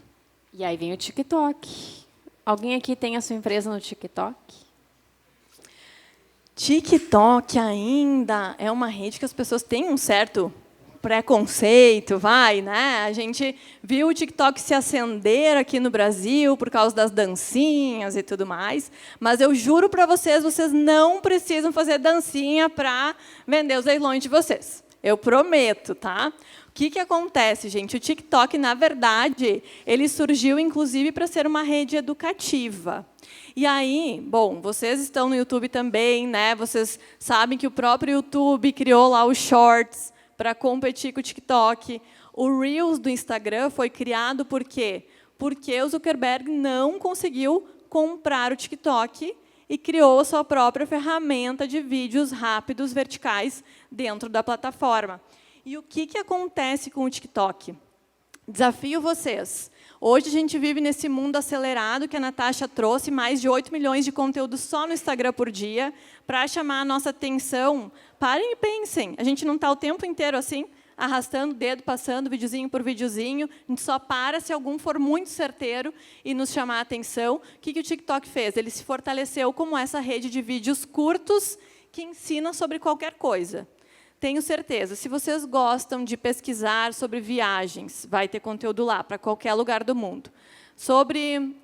E aí vem o TikTok. Alguém aqui tem a sua empresa no TikTok? TikTok ainda é uma rede que as pessoas têm um certo preconceito, né? A gente viu o TikTok se acender aqui no Brasil por causa das dancinhas e tudo mais, mas eu juro para vocês, vocês não precisam fazer dancinha para vender os leilões de vocês. Eu prometo, tá? O que acontece, gente? O TikTok, na verdade, ele surgiu, inclusive, para ser uma rede educativa. E aí, bom, vocês estão no YouTube também, né? Vocês sabem que o próprio YouTube criou lá os Shorts para competir com o TikTok. O Reels do Instagram foi criado por quê? Porque o Zuckerberg não conseguiu comprar o TikTok e criou a sua própria ferramenta de vídeos rápidos, verticais, dentro da plataforma. E o que acontece com o TikTok? Desafio vocês. Hoje a gente vive nesse mundo acelerado que a Natasha trouxe, mais de 8 milhões de conteúdos só no Instagram por dia, para chamar a nossa atenção. Parem e pensem, a gente não está o tempo inteiro assim, arrastando o dedo, passando videozinho por videozinho, a gente só para se algum for muito certeiro e nos chamar a atenção. O que o TikTok fez? Ele se fortaleceu como essa rede de vídeos curtos que ensina sobre qualquer coisa. Tenho certeza, se vocês gostam de pesquisar sobre viagens, vai ter conteúdo lá, para qualquer lugar do mundo. Sobre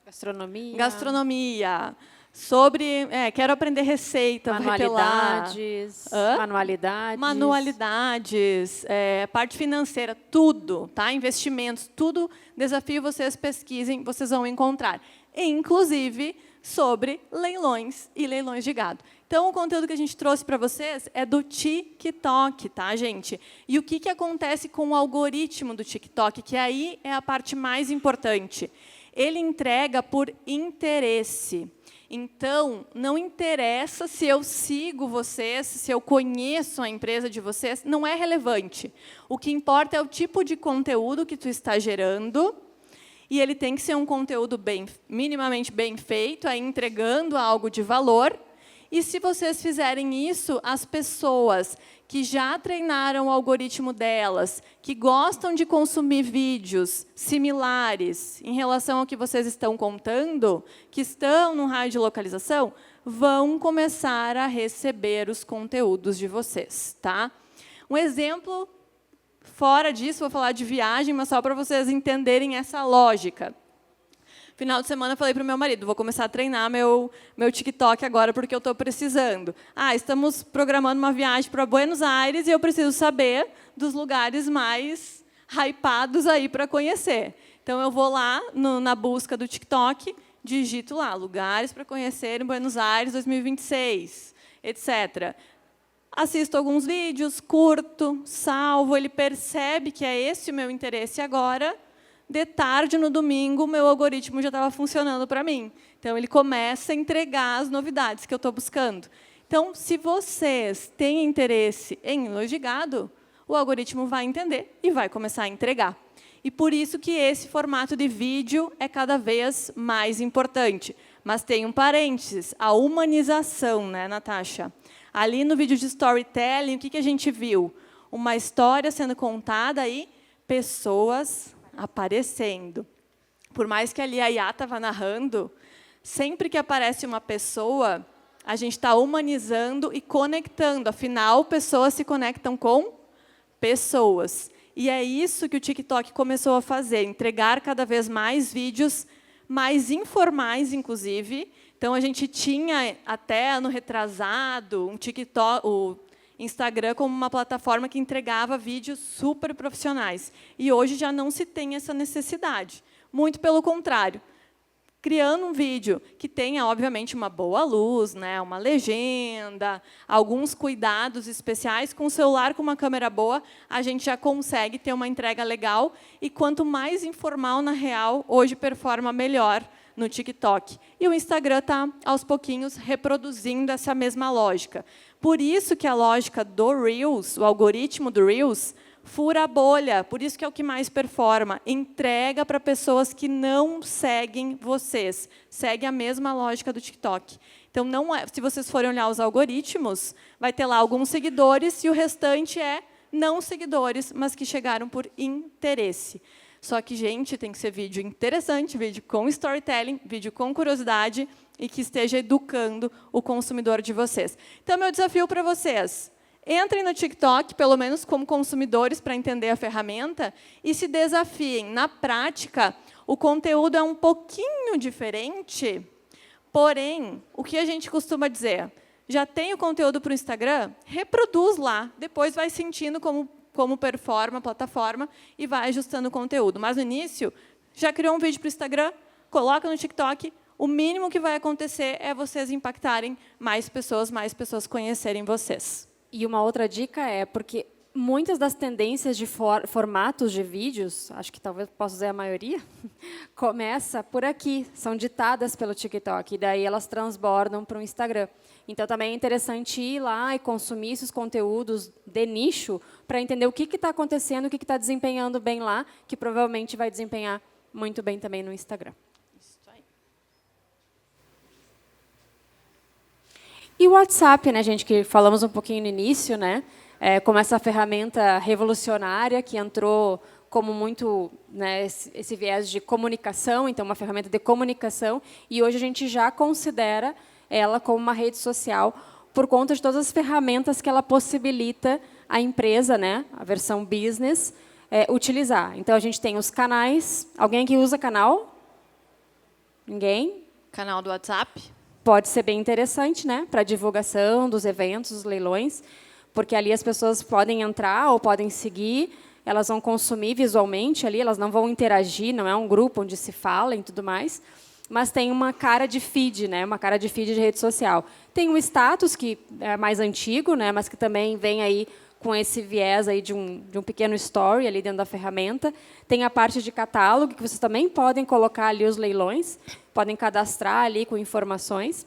gastronomia, sobre quero aprender receita, manualidades, parte financeira, tudo, tá? Investimentos, tudo, desafio vocês pesquisem, vocês vão encontrar. Inclusive sobre leilões e leilões de gado. Então, o conteúdo que a gente trouxe para vocês é do TikTok, tá, gente? E o que acontece com o algoritmo do TikTok, que aí é a parte mais importante. ele entrega por interesse. Então, não interessa se eu sigo vocês, se eu conheço a empresa de vocês, não é relevante. O que importa é o tipo de conteúdo que tu está gerando, e ele tem que ser um conteúdo minimamente bem feito, aí entregando algo de valor. E se vocês fizerem isso, as pessoas que já treinaram o algoritmo delas, que gostam de consumir vídeos similares em relação ao que vocês estão contando, que estão no raio de localização, vão começar a receber os conteúdos de vocês. Tá? Um exemplo fora disso, vou falar de viagem, mas só para vocês entenderem essa lógica. Final de semana, eu falei para o meu marido, vou começar a treinar meu TikTok agora, porque eu estou precisando. Estamos programando uma viagem para Buenos Aires e eu preciso saber dos lugares mais hypados aí para conhecer. Então, eu vou lá na busca do TikTok, digito lá, lugares para conhecer em Buenos Aires 2026, etc. Assisto alguns vídeos, curto, salvo, ele percebe que é esse o meu interesse agora. De tarde, no domingo, o meu algoritmo já estava funcionando para mim. Então, ele começa a entregar as novidades que eu estou buscando. Então, se vocês têm interesse em nojo de gado, o algoritmo vai entender e vai começar a entregar. E por isso que esse formato de vídeo é cada vez mais importante. Mas tem um parênteses, a humanização, né, Natasha? Ali no vídeo de storytelling, o que a gente viu? Uma história sendo contada e pessoas aparecendo. Por mais que ali a IA estava narrando, sempre que aparece uma pessoa, a gente está humanizando e conectando. Afinal, pessoas se conectam com pessoas. E é isso que o TikTok começou a fazer, entregar cada vez mais vídeos, mais informais, inclusive. Então, a gente tinha, até ano retrasado, um TikTok, o Instagram como uma plataforma que entregava vídeos super profissionais. E hoje já não se tem essa necessidade. Muito pelo contrário. Criando um vídeo que tenha, obviamente, uma boa luz, né, uma legenda, alguns cuidados especiais, com o celular com uma câmera boa, a gente já consegue ter uma entrega legal. E quanto mais informal, na real, hoje performa melhor no TikTok. E o Instagram está, aos pouquinhos, reproduzindo essa mesma lógica. Por isso que a lógica do Reels, o algoritmo do Reels, fura a bolha. Por isso que é o que mais performa. Entrega para pessoas que não seguem vocês. Segue a mesma lógica do TikTok. Então, não é, se vocês forem olhar os algoritmos, vai ter lá alguns seguidores e o restante é não seguidores, mas que chegaram por interesse. Só que, gente, tem que ser vídeo interessante, vídeo com storytelling, vídeo com curiosidade e que esteja educando o consumidor de vocês. Então, meu desafio para vocês, entrem no TikTok, pelo menos como consumidores, para entender a ferramenta, e se desafiem. Na prática, o conteúdo é um pouquinho diferente, porém, o que a gente costuma dizer? Já tem o conteúdo para o Instagram? Reproduz lá, depois vai sentindo como performa a plataforma e vai ajustando o conteúdo. Mas, no início, já criou um vídeo para o Instagram, coloca no TikTok, o mínimo que vai acontecer é vocês impactarem mais pessoas conhecerem vocês. E uma outra dica é, porque muitas das tendências de formatos de vídeos, acho que talvez possa dizer a maioria, começa por aqui, são ditadas pelo TikTok, e daí elas transbordam para o Instagram. Então, também é interessante ir lá e consumir esses conteúdos de nicho para entender o que está acontecendo, o que está desempenhando bem lá, que provavelmente vai desempenhar muito bem também no Instagram. Isso aí. E o WhatsApp, né, gente, que falamos um pouquinho no início, né, como essa ferramenta revolucionária que entrou como muito, né, esse viés de comunicação, então uma ferramenta de comunicação, e hoje a gente já considera ela como uma rede social por conta de todas as ferramentas que ela possibilita a empresa, né, a versão business, utilizar. Então, a gente tem os canais. Alguém que usa canal? Ninguém? Canal do WhatsApp. Pode ser bem interessante, né, para divulgação dos eventos, dos leilões, porque ali as pessoas podem entrar ou podem seguir, elas vão consumir visualmente ali, elas não vão interagir, não é um grupo onde se fala e tudo mais, mas tem uma cara de feed, né, uma cara de feed de rede social. Tem um status, que é mais antigo, né, mas que também vem aí com esse viés aí de um pequeno story ali dentro da ferramenta. Tem a parte de catálogo, que vocês também podem colocar ali os leilões, podem cadastrar ali com informações.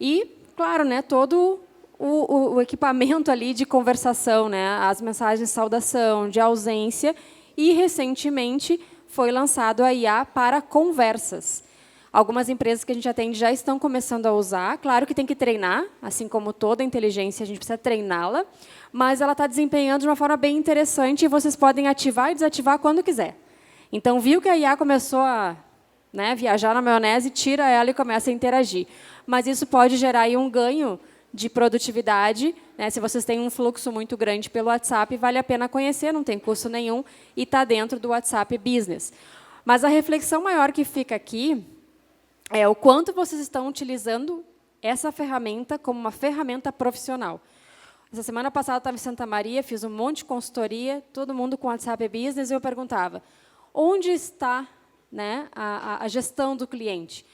E, claro, né, todo o equipamento ali de conversação, né, as mensagens de saudação, de ausência, e, recentemente, foi lançado a IA para conversas. Algumas empresas que a gente atende já estão começando a usar. Claro que tem que treinar, assim como toda inteligência, a gente precisa treiná-la, mas ela está desempenhando de uma forma bem interessante e vocês podem ativar e desativar quando quiser. Então, viu que a IA começou a, né, viajar na maionese, tira ela e começa a interagir. Mas isso pode gerar aí um ganho de produtividade, né? Se vocês têm um fluxo muito grande pelo WhatsApp, vale a pena conhecer, não tem custo nenhum, e está dentro do WhatsApp Business. Mas a reflexão maior que fica aqui é o quanto vocês estão utilizando essa ferramenta como uma ferramenta profissional. Essa semana passada eu estava em Santa Maria, fiz um monte de consultoria, todo mundo com WhatsApp Business, e eu perguntava, onde está, né, a gestão do cliente?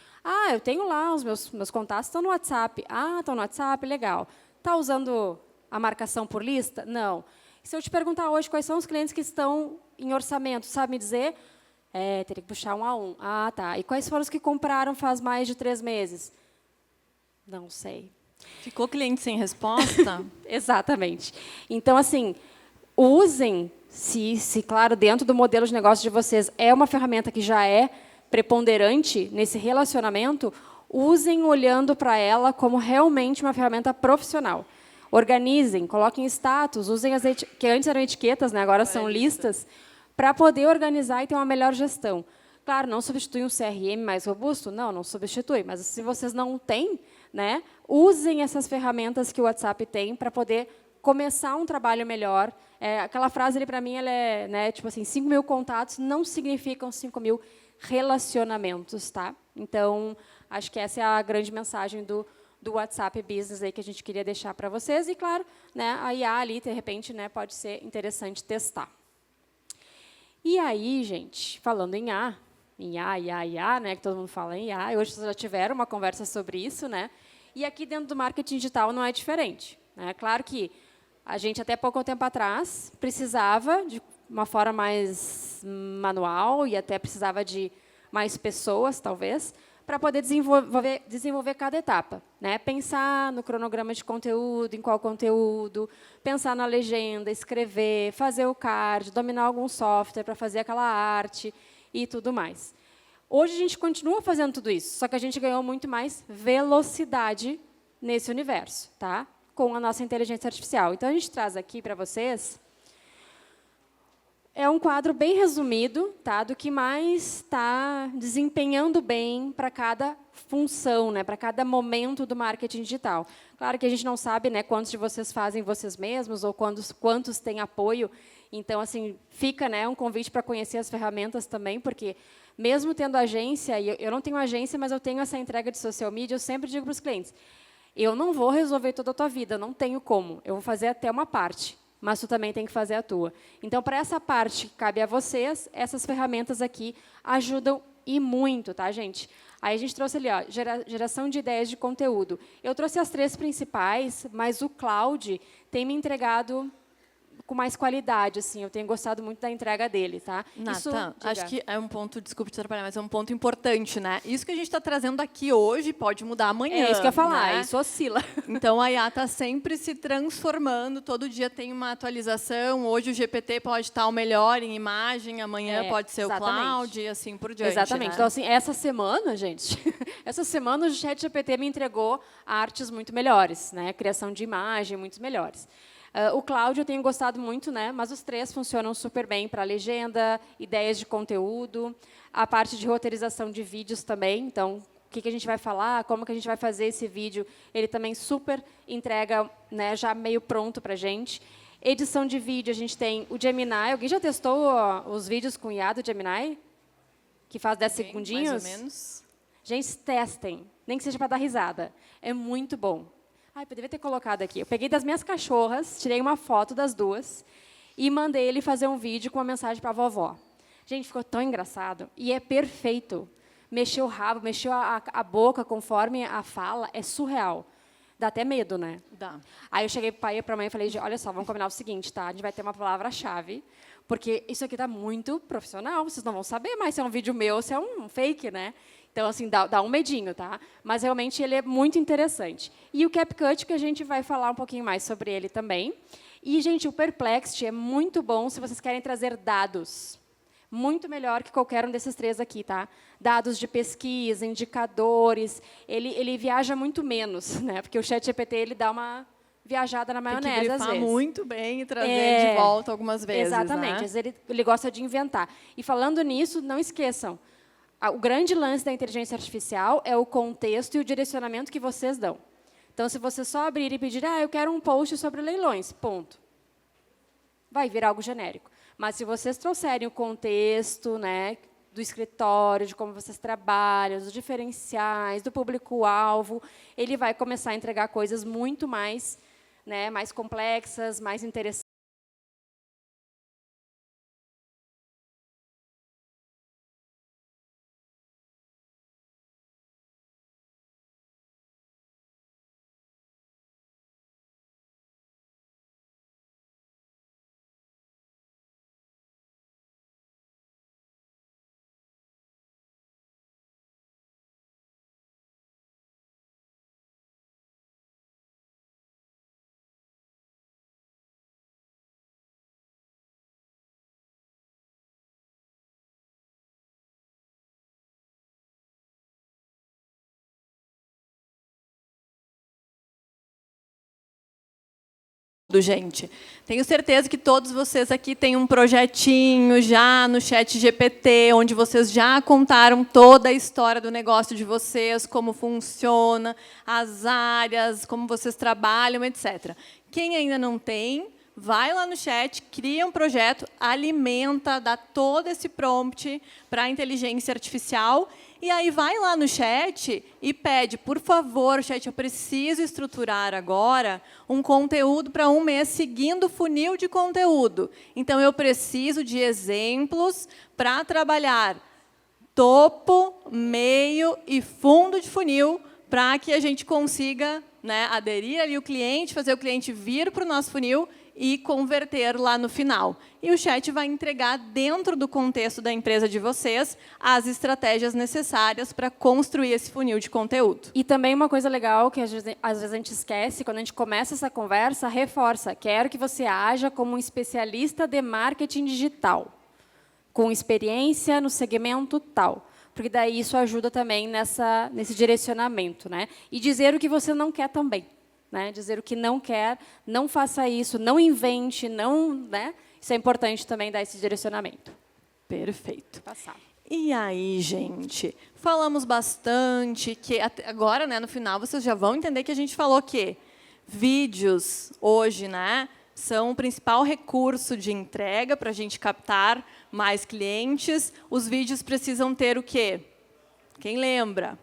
Eu tenho lá, os meus contatos estão no WhatsApp. Estão no WhatsApp, legal. Está usando a marcação por lista? Não. Se eu te perguntar hoje quais são os clientes que estão em orçamento, sabe me dizer? Teria que puxar um a um. Tá. E quais foram os que compraram faz mais de 3 meses? Não sei. Ficou cliente sem resposta? Exatamente. Então, assim, usem, se, claro, dentro do modelo de negócio de vocês, é uma ferramenta que já é preponderante nesse relacionamento, usem olhando para ela como realmente uma ferramenta profissional. Organizem, coloquem status, usem as que antes eram etiquetas, né, agora são listas, para poder organizar e ter uma melhor gestão. Claro, não substitui um CRM mais robusto? Não substitui. Mas se vocês não têm, né, usem essas ferramentas que o WhatsApp tem para poder começar um trabalho melhor. Aquela frase ali, para mim, ela é, né, tipo assim, 5 mil contatos não significam 5 mil relacionamentos, tá? Então, acho que essa é a grande mensagem do WhatsApp Business aí que a gente queria deixar para vocês. E, claro, né, a IA ali, de repente, né, pode ser interessante testar. E aí, gente, falando em IA, né, que todo mundo fala em IA, hoje vocês já tiveram uma conversa sobre isso, né? E aqui dentro do marketing digital não é diferente, né? Claro que a gente, até pouco tempo atrás, precisava de uma forma mais manual e até precisava de mais pessoas, talvez, para poder desenvolver cada etapa, né? Pensar no cronograma de conteúdo, em qual conteúdo, pensar na legenda, escrever, fazer o card, dominar algum software para fazer aquela arte e tudo mais. Hoje a gente continua fazendo tudo isso, só que a gente ganhou muito mais velocidade nesse universo, tá? Com a nossa inteligência artificial. Então, a gente traz aqui para vocês um quadro bem resumido, tá, do que mais está desempenhando bem para cada função, né, para cada momento do marketing digital. Claro que a gente não sabe, né, quantos de vocês fazem vocês mesmos ou quantos têm apoio. Então, assim, fica, né, um convite para conhecer as ferramentas também, porque mesmo tendo agência, e eu não tenho agência, mas eu tenho essa entrega de social media, eu sempre digo para os clientes, eu não vou resolver toda a tua vida, não tenho como, eu vou fazer até uma parte, mas tu também tem que fazer a tua. Então, para essa parte que cabe a vocês, essas ferramentas aqui ajudam e muito, tá, gente? Aí a gente trouxe ali, ó, geração de ideias de conteúdo. Eu trouxe as 3 principais, mas o Cloud tem me entregado com mais qualidade, assim, eu tenho gostado muito da entrega dele, tá? Nata, acho que é um ponto, desculpe te atrapalhar, mas é um ponto importante, né? Isso que a gente está trazendo aqui hoje pode mudar amanhã. É isso que eu ia falar, né? isso oscila. Então, a IA está sempre se transformando, todo dia tem uma atualização, hoje o GPT pode estar o melhor em imagem, amanhã pode ser exatamente. O Cloud e assim por diante. Exatamente. Né? Então, assim, essa semana, gente, essa semana o ChatGPT me entregou artes muito melhores, né? Criação de imagem muito melhores. O Cloud eu tenho gostado muito, né? Mas os 3 funcionam super bem para legenda, ideias de conteúdo, a parte de roteirização de vídeos também. Então, o que a gente vai falar, como que a gente vai fazer esse vídeo, ele também super entrega, né, já meio pronto para a gente. Edição de vídeo, a gente tem o Gemini. Alguém já testou os vídeos com IA do Gemini? Que faz 10 segundinhos? Mais ou menos. Gente, testem, nem que seja para dar risada. É muito bom. Eu poderia ter colocado aqui. Eu peguei das minhas cachorras, tirei uma foto das 2 e mandei ele fazer um vídeo com uma mensagem para a vovó. Gente, ficou tão engraçado. E é perfeito. Mexeu o rabo, mexeu a boca conforme a fala. É surreal. dá até medo, né? Dá. Aí eu cheguei para o pai e para a mãe e falei, olha só, vamos combinar o seguinte, tá? A gente vai ter uma palavra-chave, porque isso aqui está muito profissional, vocês não vão saber mais se é um vídeo meu ou se é um fake, né? Então, assim, dá um medinho, tá? Mas, realmente, ele é muito interessante. E o CapCut, que a gente vai falar um pouquinho mais sobre ele também. E, gente, o Perplexity é muito bom se vocês querem trazer dados. Muito melhor que qualquer um desses 3 aqui, tá? Dados de pesquisa, indicadores. Ele viaja muito menos, né? Porque o ChatGPT, ele dá uma viajada na maionese, Tem que às grifar vezes. muito bem e trazer de volta algumas vezes, Exatamente. né? Às vezes ele gosta de inventar. E, falando nisso, não esqueçam, o grande lance da inteligência artificial é o contexto e o direcionamento que vocês dão. Então, se você só abrir e pedir, eu quero um post sobre leilões, ponto. Vai vir algo genérico. Mas, se vocês trouxerem o contexto, né, do escritório, de como vocês trabalham, dos diferenciais, do público-alvo, ele vai começar a entregar coisas muito mais, né, mais complexas, mais interessantes. Gente, tenho certeza que todos vocês aqui têm um projetinho já no ChatGPT, onde vocês já contaram toda a história do negócio de vocês, como funciona, as áreas, como vocês trabalham, etc. Quem ainda não tem, vai lá no chat, cria um projeto, alimenta, dá todo esse prompt para a inteligência artificial. E aí vai lá no chat e pede, por favor, chat, eu preciso estruturar agora um conteúdo para um mês seguindo o funil de conteúdo. Então, eu preciso de exemplos para trabalhar topo, meio e fundo de funil para que a gente consiga, né, aderir ali o cliente, fazer o cliente vir para o nosso funil e converter lá no final. E o chat vai entregar, dentro do contexto da empresa de vocês, as estratégias necessárias para construir esse funil de conteúdo. E também uma coisa legal que às vezes a gente esquece, quando a gente começa essa conversa, reforça. Quero que você haja como um especialista de marketing digital, com experiência no segmento tal. Porque daí isso ajuda também nesse direcionamento, né? E dizer o que você não quer também. Né? Dizer o que não quer, não faça isso, não invente, não, né? Isso é importante também, dar esse direcionamento. Perfeito. Passar. E aí, gente, falamos bastante, que agora, né, no final, vocês já vão entender que a gente falou que vídeos, hoje, né, são o principal recurso de entrega para a gente captar mais clientes. Os vídeos precisam ter o quê? Quem lembra?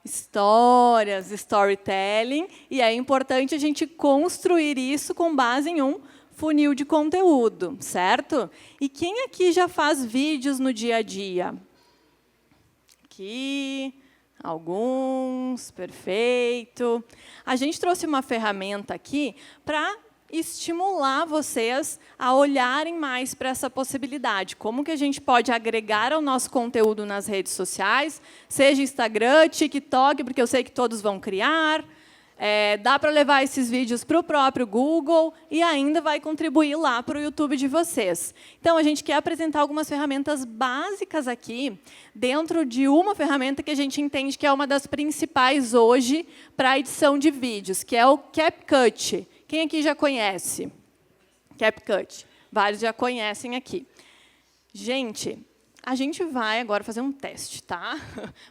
Histórias, storytelling, e é importante a gente construir isso com base em um funil de conteúdo, certo? E quem aqui já faz vídeos no dia a dia? Aqui, alguns, perfeito. A gente trouxe uma ferramenta aqui para estimular vocês a olharem mais para essa possibilidade. Como que a gente pode agregar ao nosso conteúdo nas redes sociais, seja Instagram, TikTok, porque eu sei que todos vão criar, dá para levar esses vídeos para o próprio Google e ainda vai contribuir lá para o YouTube de vocês. Então, a gente quer apresentar algumas ferramentas básicas aqui, dentro de uma ferramenta que a gente entende que é uma das principais hoje para a edição de vídeos, que é o CapCut. Quem aqui já conhece? CapCut. Vários já conhecem aqui. Gente, a gente vai agora fazer um teste, tá?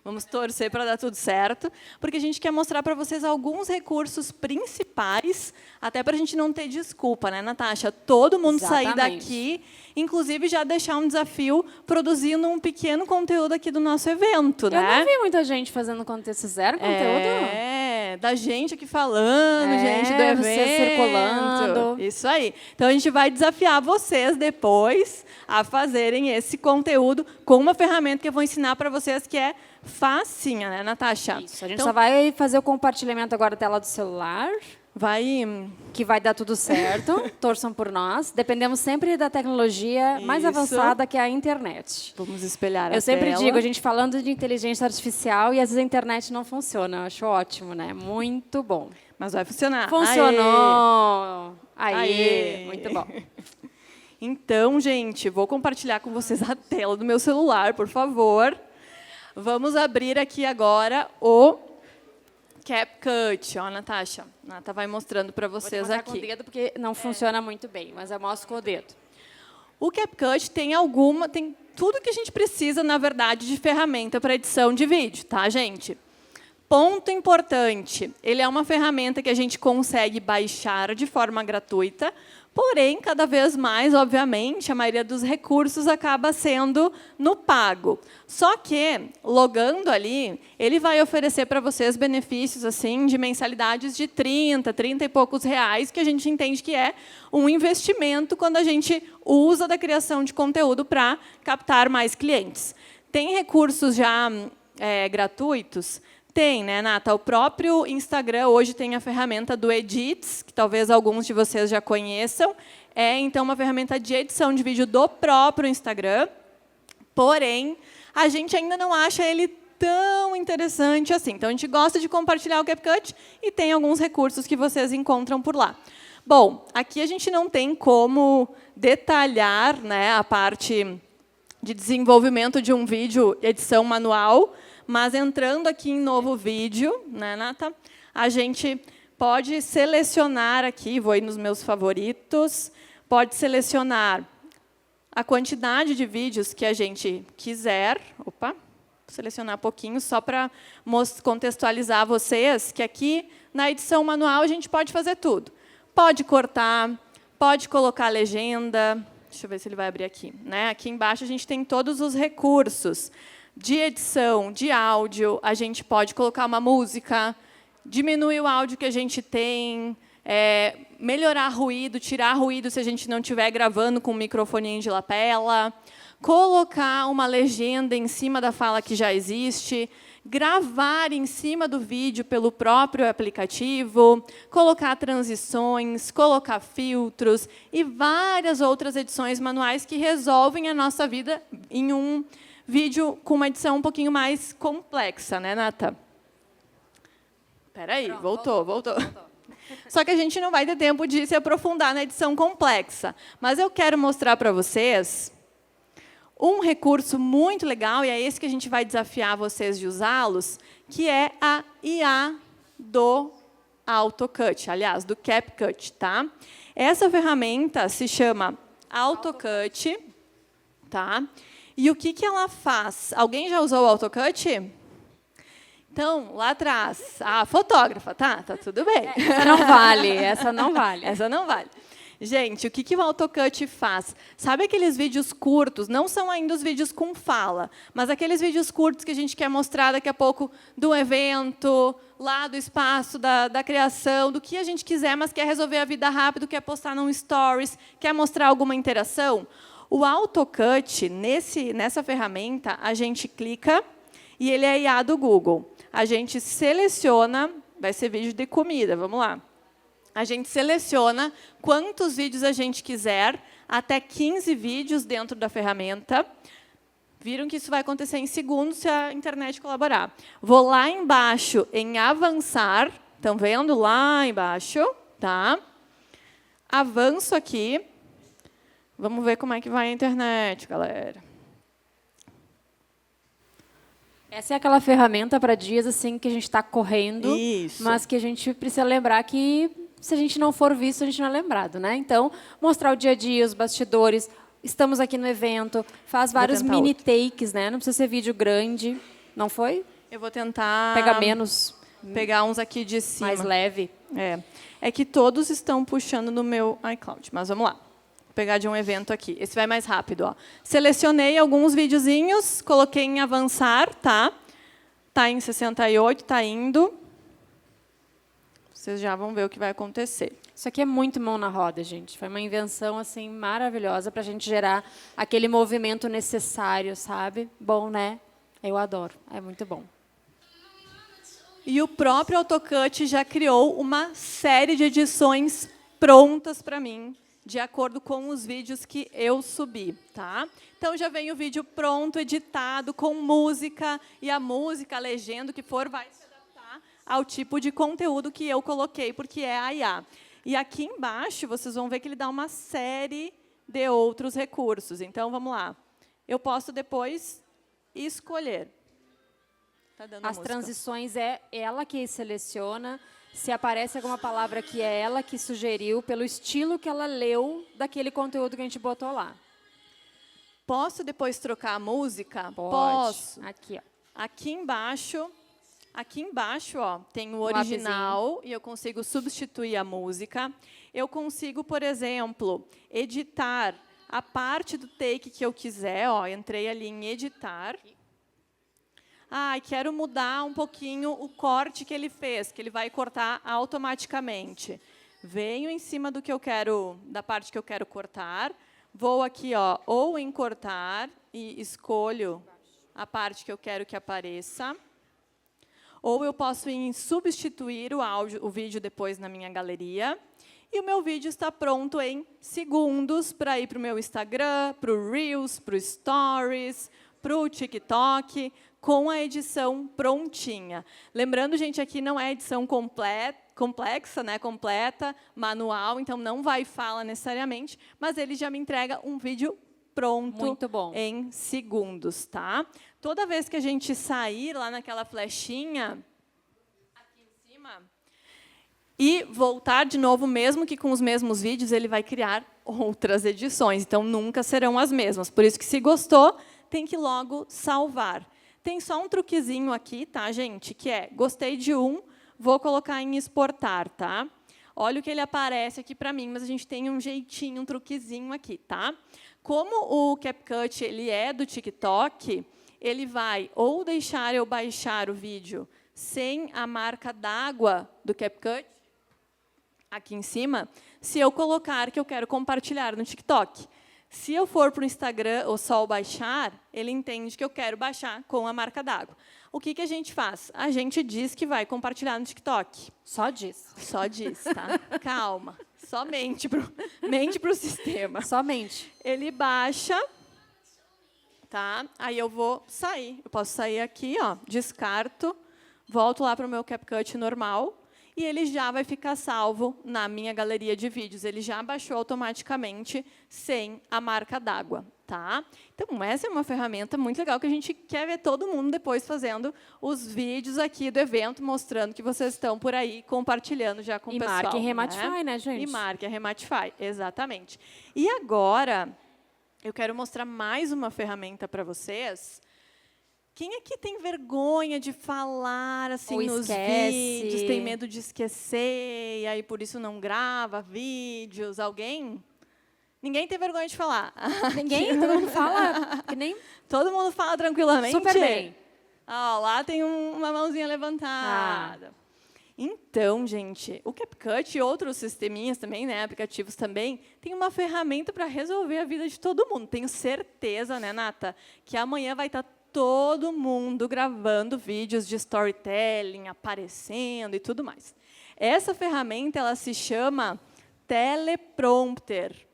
Vamos torcer para dar tudo certo, porque a gente quer mostrar para vocês alguns recursos principais, até para a gente não ter desculpa, né, Natasha? Todo mundo Exatamente. sair daqui, inclusive já deixar um desafio produzindo um pequeno conteúdo aqui do nosso evento, né? Eu não vi muita gente fazendo conteúdo. Vocês fizeram conteúdo? Da gente aqui falando, gente do evento. Você circulando. Isso aí. Então, a gente vai desafiar vocês depois a fazerem esse conteúdo com uma ferramenta que eu vou ensinar para vocês, que é facinha, né, Natasha? Isso, a gente Então, só vai fazer o compartilhamento agora da tela do celular, vai... que vai dar tudo certo. Torçam por nós. Dependemos sempre da tecnologia mais Isso. avançada, que é a internet. Vamos espelhar a Eu sempre tela. digo, a gente falando de inteligência artificial e às vezes a internet não funciona. Eu acho ótimo, né? Muito bom. Mas vai funcionar. Funcionou! Aê! Aê! Muito bom. Então, gente, vou compartilhar com vocês a tela do meu celular, por favor. Vamos abrir aqui agora o CapCut. Ó, Natasha. A Nata vai mostrando para Vou te vocês mostrar com o aqui. dedo porque não funciona muito bem, mas eu mostro com o dedo. O CapCut tem tudo que a gente precisa, na verdade, de ferramenta para edição de vídeo, tá, gente? Ponto importante, ele é uma ferramenta que a gente consegue baixar de forma gratuita, porém, cada vez mais, obviamente, a maioria dos recursos acaba sendo no pago. Só que, logando ali, ele vai oferecer para vocês benefícios assim de mensalidades de 30 e poucos reais, que a gente entende que é um investimento quando a gente usa da criação de conteúdo para captar mais clientes. Tem recursos já gratuitos? Tem, né, Nata? O próprio Instagram hoje tem a ferramenta do Edits, que talvez alguns de vocês já conheçam. É, então, uma ferramenta de edição de vídeo do próprio Instagram. Porém, a gente ainda não acha ele tão interessante assim. Então, a gente gosta de compartilhar o CapCut e tem alguns recursos que vocês encontram por lá. Bom, aqui a gente não tem como detalhar, né, a parte de desenvolvimento de um vídeo, edição manual, mas entrando aqui em novo vídeo, né, Nata, a gente pode selecionar aqui, vou ir nos meus favoritos, pode selecionar a quantidade de vídeos que a gente quiser. Opa, vou selecionar pouquinho só para contextualizar vocês que aqui na edição manual a gente pode fazer tudo. Pode cortar, pode colocar legenda. Deixa eu ver se ele vai abrir aqui, né? Aqui embaixo a gente tem todos os recursos de edição, de áudio, a gente pode colocar uma música, diminuir o áudio que a gente tem, melhorar ruído, tirar ruído se a gente não estiver gravando com um microfoninho de lapela, colocar uma legenda em cima da fala que já existe, gravar em cima do vídeo pelo próprio aplicativo, colocar transições, colocar filtros e várias outras edições manuais que resolvem a nossa vida em um vídeo com uma edição um pouquinho mais complexa, né, Nata? Espera aí, voltou. Só que a gente não vai ter tempo de se aprofundar na edição complexa. Mas eu quero mostrar para vocês um recurso muito legal, e é esse que a gente vai desafiar vocês de usá-los, que é a IA do AutoCut, aliás, do CapCut, tá? Essa ferramenta se chama AutoCut, tá? E o que ela faz? Alguém já usou o AutoCut? Então, lá atrás, a fotógrafa, tá? Tá tudo bem. Essa não vale, essa não vale. Essa não vale. Gente, o que o AutoCut faz? Sabe aqueles vídeos curtos? Não são ainda os vídeos com fala, mas aqueles vídeos curtos que a gente quer mostrar daqui a pouco do evento, lá do espaço da criação, do que a gente quiser, mas quer resolver a vida rápido, quer postar num stories, quer mostrar alguma interação? O AutoCut, nessa ferramenta, a gente clica e ele é IA do Google. A gente seleciona, vai ser vídeo de comida, vamos lá. A gente seleciona quantos vídeos a gente quiser, até 15 vídeos dentro da ferramenta. Viram que isso vai acontecer em segundos se a internet colaborar. Vou lá embaixo em avançar, estão vendo lá embaixo, tá? Avanço aqui. Vamos ver como é que vai a internet, galera. Essa é aquela ferramenta para dias assim que a gente está correndo, Isso. mas que a gente precisa lembrar que se a gente não for visto, a gente não é lembrado, né? Então, mostrar o dia a dia, os bastidores. Estamos aqui no evento, faz vários tentar mini outro. takes, né? Não precisa ser vídeo grande, não foi? Eu vou tentar Pega menos, pegar uns aqui de cima. mais leve. É que todos estão puxando no meu iCloud, mas vamos lá. Vou pegar de um evento aqui. Esse vai mais rápido, ó. Selecionei alguns videozinhos, coloquei em avançar, tá? Tá em 68, tá indo. Vocês já vão ver o que vai acontecer. Isso aqui é muito mão na roda, gente. Foi uma invenção assim maravilhosa para a gente gerar aquele movimento necessário, sabe? Bom, né? Eu adoro, é muito bom. E o próprio AutoCut já criou uma série de edições prontas para mim, de acordo com os vídeos que eu subi, tá? Então, já vem o vídeo pronto, editado, com música, e a música, a legenda, o que for, vai se adaptar ao tipo de conteúdo que eu coloquei, porque é a IA. E aqui embaixo, vocês vão ver que ele dá uma série de outros recursos. Então, vamos lá. Eu posso depois escolher. Tá dando As música. transições é ela que seleciona. Se aparece alguma palavra que é ela que sugeriu, pelo estilo que ela leu daquele conteúdo que a gente botou lá. Posso depois trocar a música? Pode. Posso. Aqui, ó. Aqui embaixo, ó, tem o original e eu consigo substituir a música. Eu consigo, por exemplo, editar a parte do take que eu quiser. Ó, entrei ali em editar. Quero mudar um pouquinho o corte que ele fez, que ele vai cortar automaticamente. Venho em cima do que eu quero, da parte que eu quero cortar. Vou aqui, ó, ou em cortar e escolho a parte que eu quero que apareça. Ou eu posso ir em substituir o vídeo depois na minha galeria. E o meu vídeo está pronto em segundos para ir para o meu Instagram, para o Reels, para o Stories, para o TikTok, com a edição prontinha. Lembrando, gente, aqui não é edição complexa, né, completa, manual, então não vai fala necessariamente, mas ele já me entrega um vídeo pronto Muito bom. em segundos, tá? Toda vez que a gente sair lá naquela flechinha, aqui em cima, e voltar de novo, mesmo que com os mesmos vídeos, ele vai criar outras edições, então nunca serão as mesmas. Por isso que, se gostou, tem que logo salvar. Tem só um truquezinho aqui, tá, gente? Que é, gostei de um, vou colocar em exportar, tá? Olha o que ele aparece aqui para mim, mas a gente tem um jeitinho, um truquezinho aqui, tá? Como o CapCut ele é do TikTok, ele vai ou deixar eu baixar o vídeo sem a marca d'água do CapCut, aqui em cima, se eu colocar que eu quero compartilhar no TikTok. Se eu for para o Instagram ou só o baixar, ele entende que eu quero baixar com a marca d'água. O que a gente faz? A gente diz que vai compartilhar no TikTok. Só diz. Só diz, tá? Calma. Só mente pro sistema. Somente. Ele baixa, tá? Aí eu vou sair. Eu posso sair aqui, ó, descarto, volto lá para o meu CapCut normal, e ele já vai ficar salvo na minha galeria de vídeos. Ele já baixou automaticamente sem a marca d'água, tá? Então, essa é uma ferramenta muito legal que a gente quer ver todo mundo depois fazendo os vídeos aqui do evento, mostrando que vocês estão por aí compartilhando já com o pessoal. E marque Rematify, né, gente? E marque a Rematify, exatamente. E agora, eu quero mostrar mais uma ferramenta para vocês. Quem aqui tem vergonha de falar assim Ou nos esquece. vídeos, tem medo de esquecer, e aí por isso não grava vídeos? Alguém? Ninguém tem vergonha de falar? Ninguém? Todo mundo fala? Que nem... Todo mundo fala tranquilamente? Super bem. Ó, lá tem uma mãozinha levantada. Então, gente, o CapCut e outros sisteminhas também, né, aplicativos também, tem uma ferramenta para resolver a vida de todo mundo. Tenho certeza, né, Nata, que amanhã vai estar todo mundo gravando vídeos de storytelling, aparecendo e tudo mais. Essa ferramenta ela se chama teleprompter.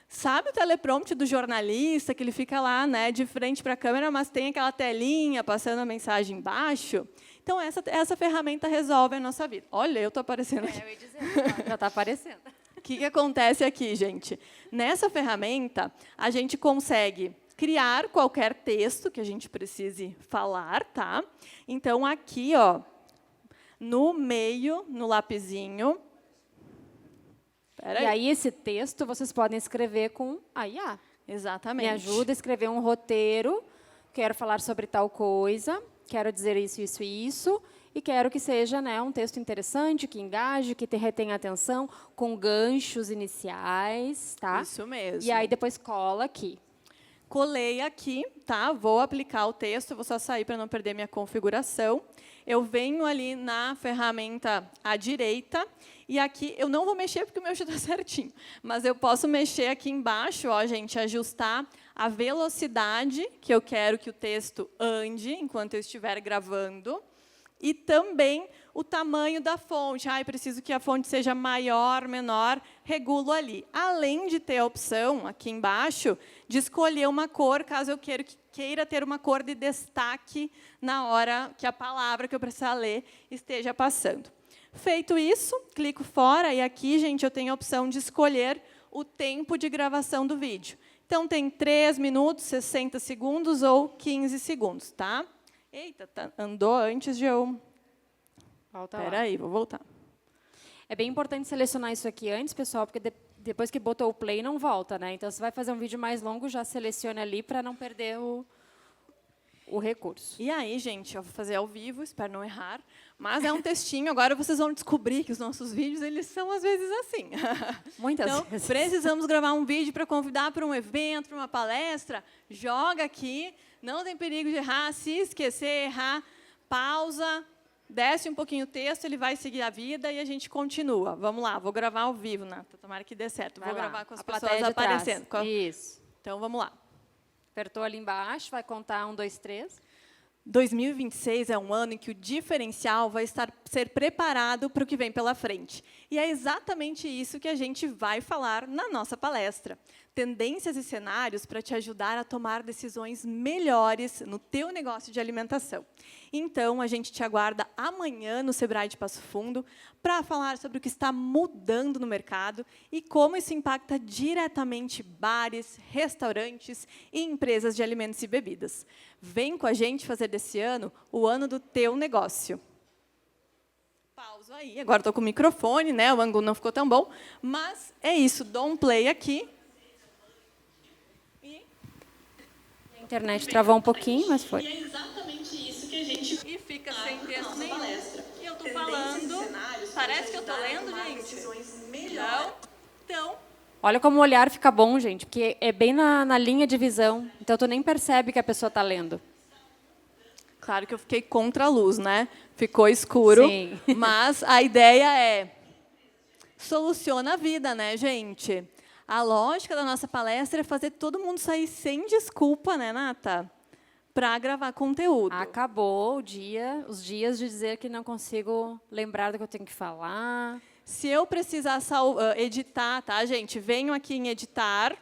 Sabe o teleprompter do jornalista, que ele fica lá, né, de frente para a câmera, mas tem aquela telinha passando a mensagem embaixo? Então, essa ferramenta resolve a nossa vida. Olha, eu estou aparecendo aqui. Eu ia dizer, já está aparecendo. O que acontece aqui, gente? Nessa ferramenta, a gente consegue criar qualquer texto que a gente precise falar, tá? Então, aqui, ó, no meio, no lapisinho. E aí, esse texto, vocês podem escrever com a IA. Exatamente. Me ajuda a escrever um roteiro, quero falar sobre tal coisa, quero dizer isso, isso e isso, e quero que seja, né, um texto interessante, que engaje, que retenha atenção, com ganchos iniciais, tá? Isso mesmo. E aí, depois cola aqui. colei aqui, tá? Vou aplicar o texto, eu vou só sair para não perder minha configuração. Eu venho ali na ferramenta à direita, e aqui eu não vou mexer porque o meu já está certinho, mas eu posso mexer aqui embaixo, ó, gente, ajustar a velocidade que eu quero que o texto ande enquanto eu estiver gravando, e também o tamanho da fonte. Preciso que a fonte seja maior, menor, regulo ali. Além de ter a opção, aqui embaixo, de escolher uma cor, caso eu queira ter uma cor de destaque na hora que a palavra que eu precisar ler esteja passando. Feito isso, clico fora, e aqui, gente, eu tenho a opção de escolher o tempo de gravação do vídeo. Então, tem 3 minutos, 60 segundos ou 15 segundos, tá? Eita, andou antes de eu... Espera aí, vou voltar. É bem importante selecionar isso aqui antes, pessoal, porque depois que botou o play, não volta, né? Então, se vai fazer um vídeo mais longo, já selecione ali para não perder o recurso. E aí, gente, eu vou fazer ao vivo, espero não errar, mas é um textinho. Agora vocês vão descobrir que os nossos vídeos, eles são, às vezes, assim. Muitas então, vezes. Precisamos gravar um vídeo para convidar para um evento, para uma palestra, joga aqui, não tem perigo de errar, se esquecer, errar, pausa, desce um pouquinho o texto, ele vai seguir a vida e a gente continua. Vamos lá, vou gravar ao vivo, Nata, tomara que dê certo. Vou gravar com as pessoas aparecendo. Isso. Então, vamos lá. Apertou ali embaixo, vai contar 1, 2, 3. 2026 é um ano em que o diferencial vai ser preparado para o que vem pela frente. E é exatamente isso que a gente vai falar na nossa palestra. Tendências e cenários para te ajudar a tomar decisões melhores no teu negócio de alimentação. Então, a gente te aguarda amanhã no Sebrae de Passo Fundo para falar sobre o que está mudando no mercado e como isso impacta diretamente bares, restaurantes e empresas de alimentos e bebidas. Vem com a gente fazer desse ano o ano do teu negócio. Pausa aí. Agora estou com o microfone, né? O ângulo não ficou tão bom, mas é isso. Dou um play aqui. A internet travou um pouquinho, mas foi. E é exatamente isso que a gente... E fica sem texto nenhum. E eu estou falando... Parece que eu estou lendo, gente? Não? Então... Olha como o olhar fica bom, gente, porque é bem na linha de visão. Então, tu nem percebe que a pessoa está lendo. Claro que eu fiquei contra a luz, né? Ficou escuro. Sim. Mas a ideia é... Soluciona a vida, né, gente? A lógica da nossa palestra é fazer todo mundo sair sem desculpa, né, Nata? Para gravar conteúdo. Acabou os dias de dizer que não consigo lembrar do que eu tenho que falar. Se eu precisar editar, tá, gente? Venho aqui em editar.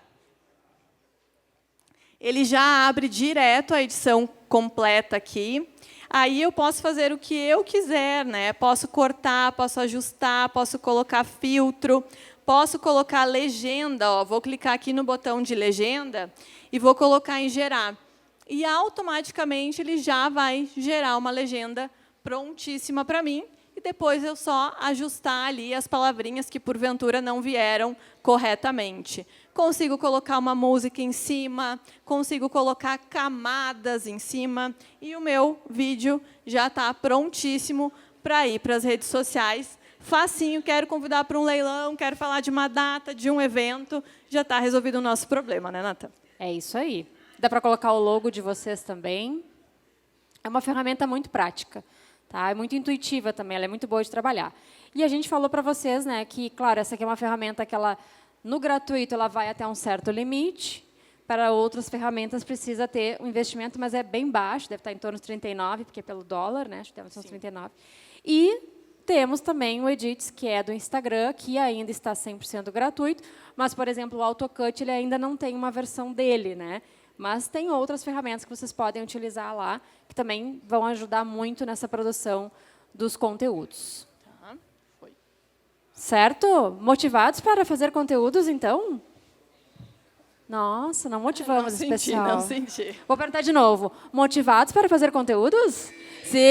Ele já abre direto a edição completa aqui. Aí eu posso fazer o que eu quiser, né? Posso cortar, posso ajustar, posso colocar filtro, posso colocar legenda. Ó, vou clicar aqui no botão de legenda e vou colocar em gerar. E automaticamente ele já vai gerar uma legenda prontíssima para mim. E depois eu só ajustar ali as palavrinhas que, porventura, não vieram corretamente. Consigo colocar uma música em cima, consigo colocar camadas em cima, e o meu vídeo já está prontíssimo para ir para as redes sociais. Facinho, quero convidar para um leilão, quero falar de uma data, de um evento, já está resolvido o nosso problema, né, Nata? É isso aí. Dá para colocar o logo de vocês também. É uma ferramenta muito prática. Tá? É muito intuitiva também, ela é muito boa de trabalhar. E a gente falou para vocês, né, que, claro, essa aqui é uma ferramenta que ela, no gratuito, ela vai até um certo limite. Para outras ferramentas precisa ter um investimento, mas é bem baixo, deve estar em torno de 39, porque é pelo dólar, né? Acho que deve ser uns 39. E temos também o Edits, que é do Instagram, que ainda está 100% gratuito, mas, por exemplo, o AutoCut ele ainda não tem uma versão dele, né? Mas tem outras ferramentas que vocês podem utilizar lá, que também vão ajudar muito nessa produção dos conteúdos. Tá, foi. Certo? Motivados para fazer conteúdos, então? Nossa, não motivamos esse pessoal. Não senti. Vou perguntar de novo. Motivados para fazer conteúdos? Sim!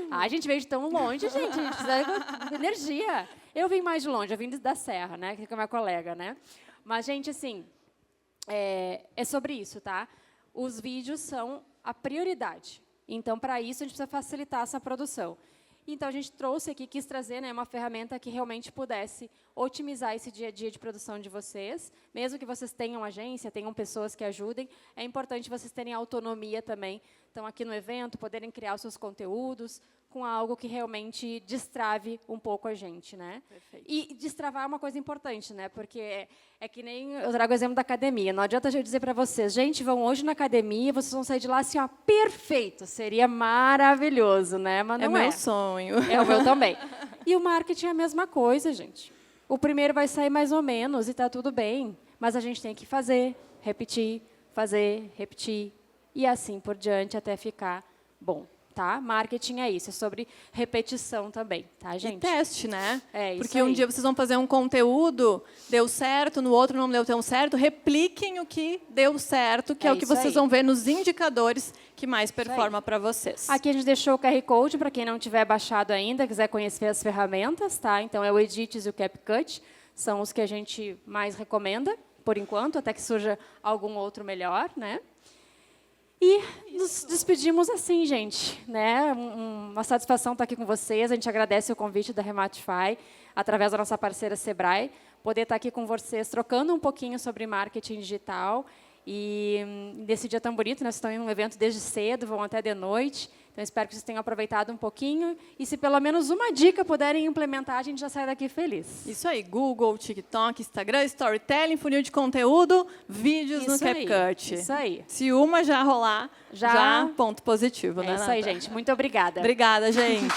A gente veio de tão longe, gente. A gente precisa de energia. Eu vim mais de longe, eu vim da Serra, né? Que é a minha colega, né? Mas, gente, assim... É sobre isso, tá? Os vídeos são a prioridade. Então, para isso, a gente precisa facilitar essa produção. Então, a gente trouxe aqui, quis trazer, né, uma ferramenta que realmente pudesse otimizar esse dia a dia de produção de vocês. Mesmo que vocês tenham agência, tenham pessoas que ajudem, é importante vocês terem autonomia também. Então, aqui no evento, poderem criar os seus conteúdos com algo que realmente destrave um pouco a gente, né? Perfeito. E destravar é uma coisa importante, né? Porque é que nem eu trago o exemplo da academia. Não adianta eu dizer para vocês, gente, vão hoje na academia, vocês vão sair de lá assim, ó, perfeito, seria maravilhoso, né? Mas não É meu sonho. É o meu também. E o marketing é a mesma coisa, gente. O primeiro vai sair mais ou menos e está tudo bem, mas a gente tem que fazer, repetir, e assim por diante até ficar bom. Tá? Marketing é isso, é sobre repetição também, tá, gente? E teste, né? É isso Porque um aí. dia vocês vão fazer um conteúdo, deu certo, no outro não deu tão certo, repliquem o que deu certo, que é o que isso vocês aí. vão ver nos indicadores que mais performa para vocês. Aqui a gente deixou o QR Code para quem não tiver baixado ainda, quiser conhecer as ferramentas, tá? Então, é o Edits e o CapCut, são os que a gente mais recomenda, por enquanto, até que surja algum outro melhor, né? E nos despedimos assim, gente, né? Uma satisfação estar aqui com vocês. A gente agradece o convite da Rematify, através da nossa parceira Sebrae, poder estar aqui com vocês, trocando um pouquinho sobre marketing digital. E nesse dia tão bonito, nós estamos em um evento desde cedo, vão até de noite. Então, espero que vocês tenham aproveitado um pouquinho. E se pelo menos uma dica puderem implementar, a gente já sai daqui feliz. Isso aí, Google, TikTok, Instagram, Storytelling, funil de conteúdo, vídeos no CapCut. Isso aí. Se uma já rolar, já ponto positivo, né, É isso aí, Nata? gente. Muito obrigada. Obrigada, gente.